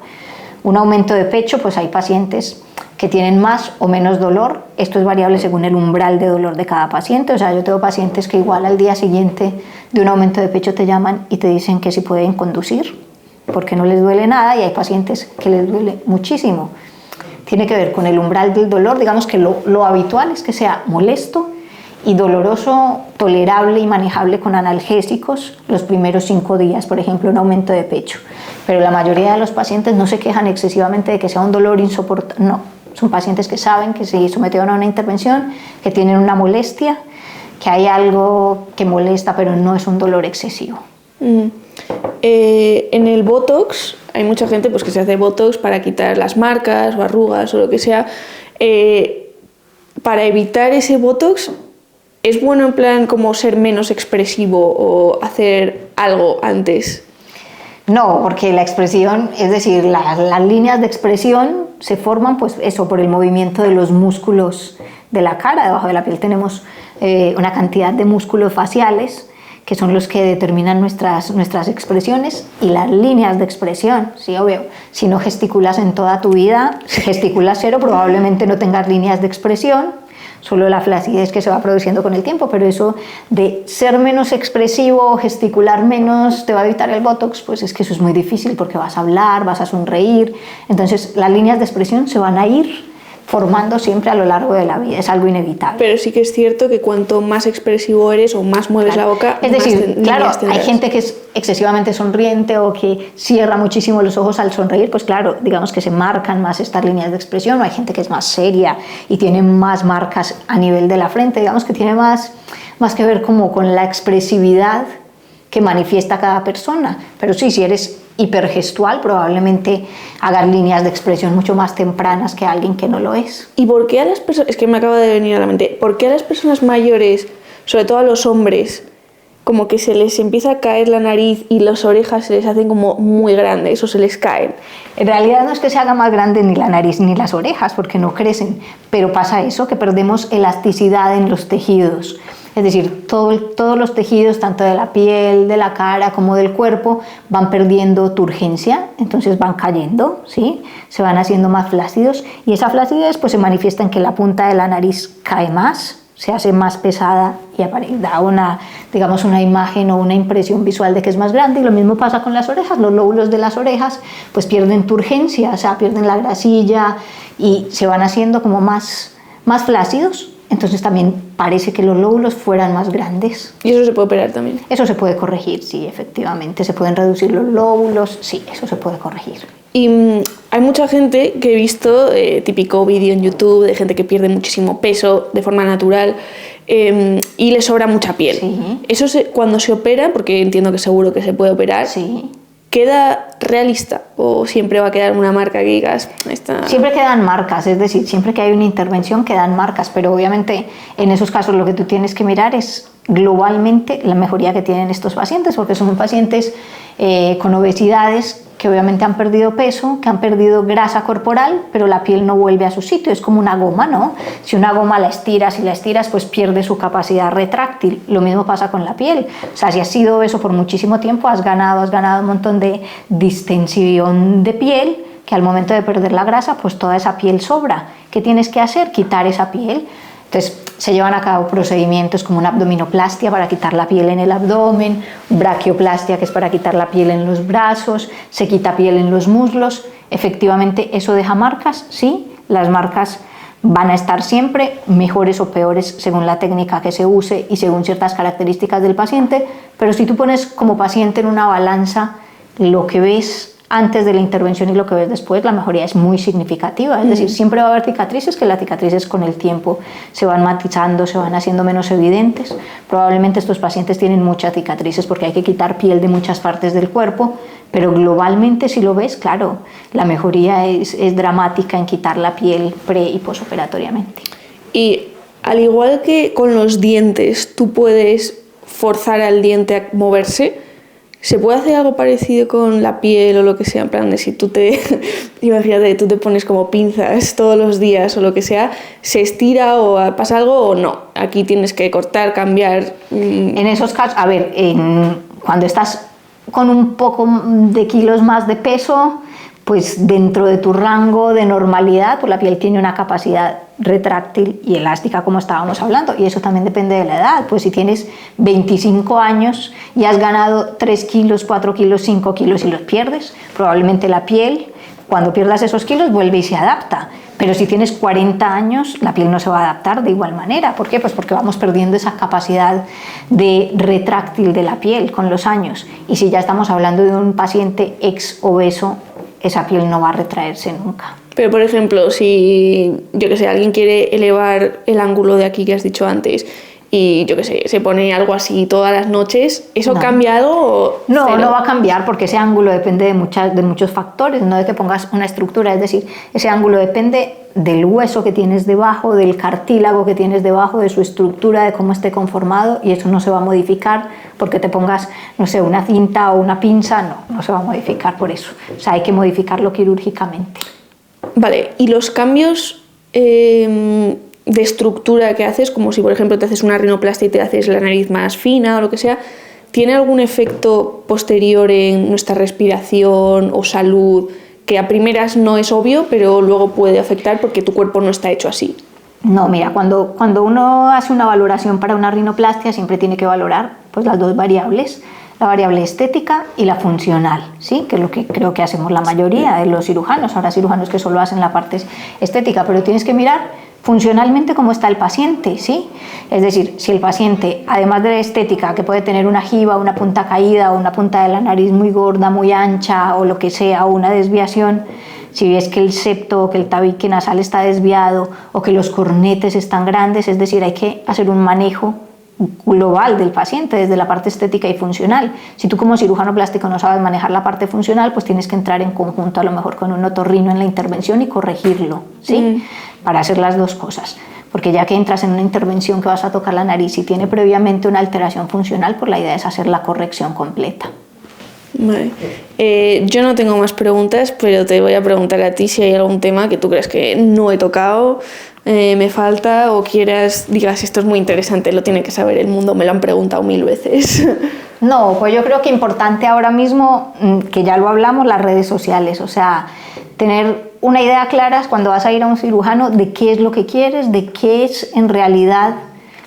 Un aumento de pecho, pues hay pacientes que tienen más o menos dolor. Esto es variable según el umbral de dolor de cada paciente. O sea, yo tengo pacientes que igual al día siguiente de un aumento de pecho te llaman y te dicen que si pueden conducir, porque no les duele nada, y hay pacientes que les duele muchísimo. Tiene que ver con el umbral del dolor. Digamos que lo habitual es que sea molesto y doloroso, tolerable y manejable con analgésicos los primeros 5 días, por ejemplo, un aumento de pecho. Pero la mayoría de los pacientes no se quejan excesivamente de que sea un dolor insoportable. No, son pacientes que saben que se sometieron a una intervención, que tienen una molestia, que hay algo que molesta, pero no es un dolor excesivo. En el Botox hay mucha gente pues, que se hace Botox para quitar las marcas o arrugas o lo que sea. Para evitar ese Botox, ¿es bueno en plan como ser menos expresivo o hacer algo antes? No, porque la expresión, es decir, las líneas de expresión se forman pues eso, por el movimiento de los músculos de la cara. Debajo de la piel tenemos una cantidad de músculos faciales que son los que determinan nuestras expresiones y las líneas de expresión. Sí, obvio, si no gesticulas en toda tu vida, si gesticulas cero, probablemente no tengas líneas de expresión, solo la flacidez que se va produciendo con el tiempo, pero eso de ser menos expresivo, gesticular menos, te va a evitar el Botox, pues es que eso es muy difícil porque vas a hablar, vas a sonreír, entonces las líneas de expresión se van a ir formando siempre a lo largo de la vida, es algo inevitable. Pero sí que es cierto que cuanto más expresivo eres o más mueves la boca, es decir, más claro, tendrás. Hay gente que es excesivamente sonriente o que cierra muchísimo los ojos al sonreír, pues claro, digamos que se marcan más estas líneas de expresión, o hay gente que es más seria y tiene más marcas a nivel de la frente, digamos que tiene más que ver como con la expresividad que manifiesta cada persona, pero sí, si eres hipergestual, probablemente hagas líneas de expresión mucho más tempranas que alguien que no lo es. ¿Y por qué a las personas, es que me acaba de venir a la mente, por qué a las personas mayores, sobre todo a los hombres, como que se les empieza a caer la nariz y las orejas se les hacen como muy grandes o se les caen? En realidad no es que se haga más grande ni la nariz ni las orejas, porque no crecen, pero pasa eso, que perdemos elasticidad en los tejidos. Es decir, todos los tejidos, tanto de la piel, de la cara como del cuerpo, van perdiendo turgencia, entonces van cayendo, ¿sí? Se van haciendo más flácidos y esa flacidez pues, se manifiesta en que la punta de la nariz cae más, se hace más pesada y da una imagen o una impresión visual de que es más grande. Y lo mismo pasa con las orejas, los lóbulos de las orejas pues pierden turgencia, o sea, pierden la grasilla y se van haciendo como más flácidos. Entonces también parece que los lóbulos fueran más grandes. ¿Y eso se puede operar también? Eso se puede corregir, sí, efectivamente. Se pueden reducir los lóbulos, sí, eso se puede corregir. Y hay mucha gente que he visto, típico vídeo en YouTube de gente que pierde muchísimo peso de forma natural y le sobra mucha piel. Sí. Eso cuando se opera, porque entiendo que seguro que se puede operar, Sí. ¿queda realista o siempre va a quedar una marca que digas? Siempre quedan marcas, es decir, siempre que hay una intervención quedan marcas, pero obviamente en esos casos lo que tú tienes que mirar es globalmente la mejoría que tienen estos pacientes, porque son pacientes con obesidades que obviamente han perdido peso, que han perdido grasa corporal, pero la piel no vuelve a su sitio, es como una goma, ¿no? Si una goma la estiras, pues pierde su capacidad retráctil. Lo mismo pasa con la piel. O sea, si has sido obeso por muchísimo tiempo, has ganado un montón de distensión de piel, que al momento de perder la grasa, pues toda esa piel sobra. ¿Qué tienes que hacer? Quitar esa piel. Entonces se llevan a cabo procedimientos como una abdominoplastia para quitar la piel en el abdomen, braquioplastia que es para quitar la piel en los brazos, se quita piel en los muslos. Efectivamente, ¿eso deja marcas? Sí, las marcas van a estar siempre mejores o peores según la técnica que se use y según ciertas características del paciente, pero si tú pones como paciente en una balanza lo que ves antes de la intervención y lo que ves después, la mejoría es muy significativa. Es decir, siempre va a haber cicatrices, que las cicatrices con el tiempo se van matizando, se van haciendo menos evidentes. Probablemente estos pacientes tienen muchas cicatrices porque hay que quitar piel de muchas partes del cuerpo, pero globalmente si lo ves, claro, la mejoría es dramática en quitar la piel pre- y posoperatoriamente. Y al igual que con los dientes, tú puedes forzar al diente a moverse. ¿Se puede hacer algo parecido con la piel o lo que sea? En plan de si tú imagínate, tú te pones como pinzas todos los días o lo que sea, ¿se estira o pasa algo o no? Aquí tienes que cortar, cambiar. En esos casos, a ver, cuando estás con un poco de kilos más de peso, pues dentro de tu rango de normalidad, pues la piel tiene una capacidad retráctil y elástica como estábamos hablando, y eso también depende de la edad. Pues si tienes 25 años y has ganado 3 kilos, 4 kilos, 5 kilos y los pierdes, probablemente la piel, cuando pierdas esos kilos, vuelve y se adapta. Pero si tienes 40 años, la piel no se va a adaptar de igual manera. ¿Por qué? Pues porque vamos perdiendo esa capacidad de retráctil de la piel con los años. Y si ya estamos hablando de un paciente ex obeso, esa piel no va a retraerse nunca. Pero, por ejemplo, si, yo que sé, alguien quiere elevar el ángulo de aquí que has dicho antes y, yo que sé, se pone algo así todas las noches, ¿eso cambia algo o no, cero? No va a cambiar porque ese ángulo depende de muchos factores, no de que pongas una estructura, es decir, ese ángulo depende del hueso que tienes debajo, del cartílago que tienes debajo, de su estructura, de cómo esté conformado, y eso no se va a modificar porque te pongas, no sé, una cinta o una pinza, no se va a modificar por eso. O sea, hay que modificarlo quirúrgicamente. Vale, y los cambios de estructura que haces, como si por ejemplo te haces una rinoplastia y te haces la nariz más fina o lo que sea, ¿tiene algún efecto posterior en nuestra respiración o salud que a primeras no es obvio, pero luego puede afectar porque tu cuerpo no está hecho así? No, mira, cuando uno hace una valoración para una rinoplastia siempre tiene que valorar pues las dos variables, la variable estética y la funcional, ¿sí? Que es lo que creo que hacemos la mayoría de los cirujanos. Habrá cirujanos que solo hacen la parte estética, pero tienes que mirar funcionalmente cómo está el paciente, ¿sí? Es decir, si el paciente, además de la estética, que puede tener una jiba, una punta caída o una punta de la nariz muy gorda, muy ancha o lo que sea, o una desviación, si ves que el septo o que el tabique nasal está desviado o que los cornetes están grandes, es decir, hay que hacer un manejo global del paciente desde la parte estética y funcional. Si tú como cirujano plástico no sabes manejar la parte funcional, pues tienes que entrar en conjunto a lo mejor con un otorrino en la intervención y corregirlo, ¿sí? Para hacer las dos cosas, porque ya que entras en una intervención que vas a tocar la nariz y tiene previamente una alteración funcional, pues la idea es hacer la corrección completa. Vale. Yo no tengo más preguntas, pero te voy a preguntar a ti si hay algún tema que tú crees que no he tocado, me falta o digas esto es muy interesante, lo tiene que saber el mundo, me lo han preguntado 1000 veces. No, pues yo creo que importante ahora mismo, que ya lo hablamos, las redes sociales, o sea, tener una idea clara cuando vas a ir a un cirujano de qué es lo que quieres, de qué es en realidad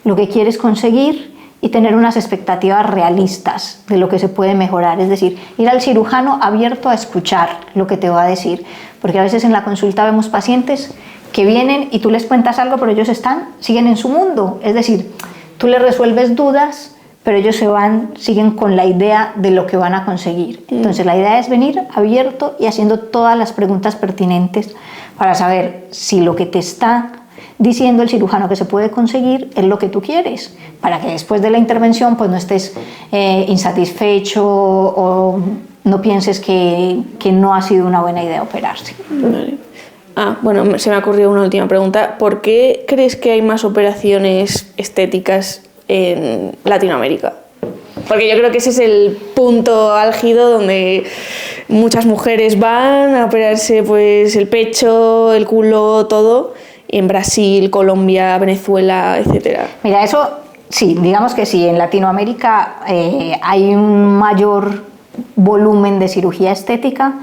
lo que quieres conseguir y tener unas expectativas realistas de lo que se puede mejorar, es decir, ir al cirujano abierto a escuchar lo que te va a decir, porque a veces en la consulta vemos pacientes que vienen y tú les cuentas algo, pero ellos siguen en su mundo, es decir, tú les resuelves dudas, pero ellos siguen con la idea de lo que van a conseguir. Entonces la idea es venir abierto y haciendo todas las preguntas pertinentes para saber si lo que te está diciendo el cirujano que se puede conseguir es lo que tú quieres, para que después de la intervención pues no estés insatisfecho o no pienses que no ha sido una buena idea operarse. Vale. Bueno, se me ha ocurrido una última pregunta. ¿Por qué crees que hay más operaciones estéticas en Latinoamérica? Porque yo creo que ese es el punto álgido donde muchas mujeres van a operarse pues el pecho, el culo, todo. En Brasil, Colombia, Venezuela, etcétera. Mira, eso sí, digamos que sí. En Latinoamérica hay un mayor volumen de cirugía estética,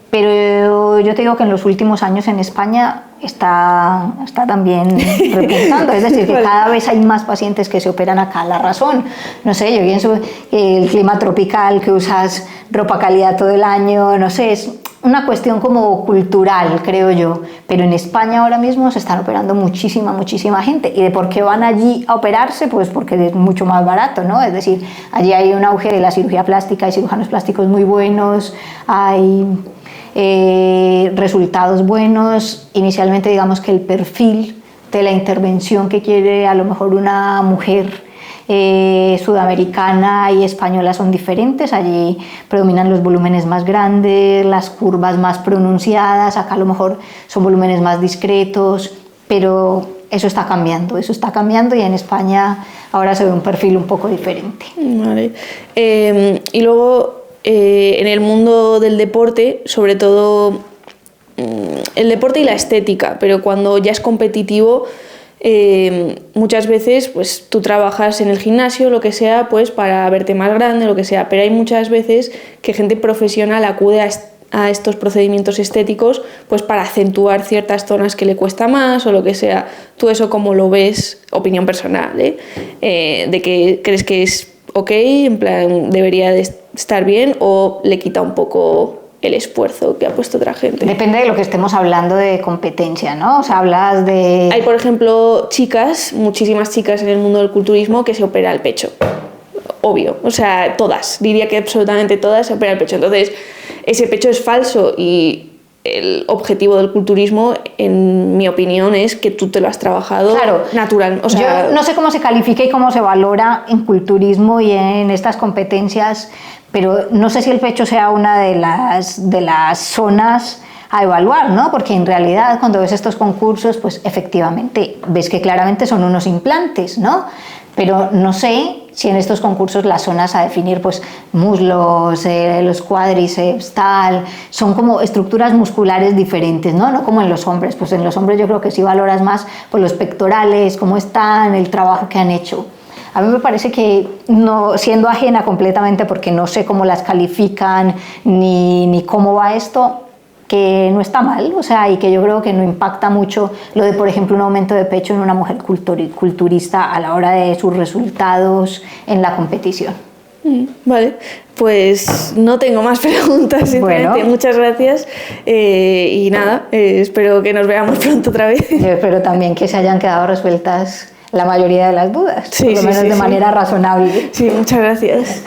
pero yo te digo que en los últimos años en España está también repuntando, es decir, que cada vez hay más pacientes que se operan acá. La razón, no sé, yo pienso que el clima tropical, que usas ropa cálida todo el año, no sé, es una cuestión como cultural, creo yo, pero en España ahora mismo se están operando muchísima gente. ¿Y de por qué van allí a operarse? Pues porque es mucho más barato, ¿no? Es decir, allí hay un auge de la cirugía plástica, hay cirujanos plásticos muy buenos, hay resultados buenos. Inicialmente digamos que el perfil de la intervención que quiere a lo mejor una mujer sudamericana y española son diferentes. Allí predominan los volúmenes más grandes, las curvas más pronunciadas, acá a lo mejor son volúmenes más discretos, pero eso está cambiando y en España ahora se ve un perfil un poco diferente. Vale. Y luego en el mundo del deporte, sobre todo el deporte y la estética, pero cuando ya es competitivo, muchas veces pues tú trabajas en el gimnasio, lo que sea, pues para verte más grande, lo que sea, pero hay muchas veces que gente profesional acude a estos procedimientos estéticos pues para acentuar ciertas zonas que le cuesta más o lo que sea. ¿Tú eso cómo lo ves? Opinión personal, de que crees que es ok, en plan debería de estar bien, o le quita un poco el esfuerzo que ha puesto otra gente. Depende de lo que estemos hablando de competencia, ¿no? O sea, hablas de... Hay, por ejemplo, muchísimas chicas en el mundo del culturismo que se opera el pecho. Obvio, o sea, todas, diría que absolutamente todas se operan el pecho. Entonces, ese pecho es falso y el objetivo del culturismo, en mi opinión, es que tú te lo has trabajado natural. O sea, yo no sé cómo se califica y cómo se valora en culturismo y en estas competencias, pero no sé si el pecho sea una de las zonas a evaluar, ¿no? Porque en realidad cuando ves estos concursos, pues efectivamente ves que claramente son unos implantes, ¿no? Pero no sé si en estos concursos las zonas a definir, pues muslos, los cuádriceps, tal, son como estructuras musculares diferentes, ¿no? No como en los hombres. Pues en los hombres yo creo que sí valoras más pues, los pectorales, cómo están, el trabajo que han hecho. A mí me parece que, no, siendo ajena completamente porque no sé cómo las califican ni cómo va esto, que no está mal, o sea, y que yo creo que no impacta mucho lo de, por ejemplo, un aumento de pecho en una mujer culturista a la hora de sus resultados en la competición. Vale, pues no tengo más preguntas, simplemente. Bueno. Muchas gracias y nada, espero que nos veamos pronto otra vez. Yo espero también que se hayan quedado resueltas la mayoría de las dudas, sí, por lo menos de manera razonable. Sí, muchas gracias.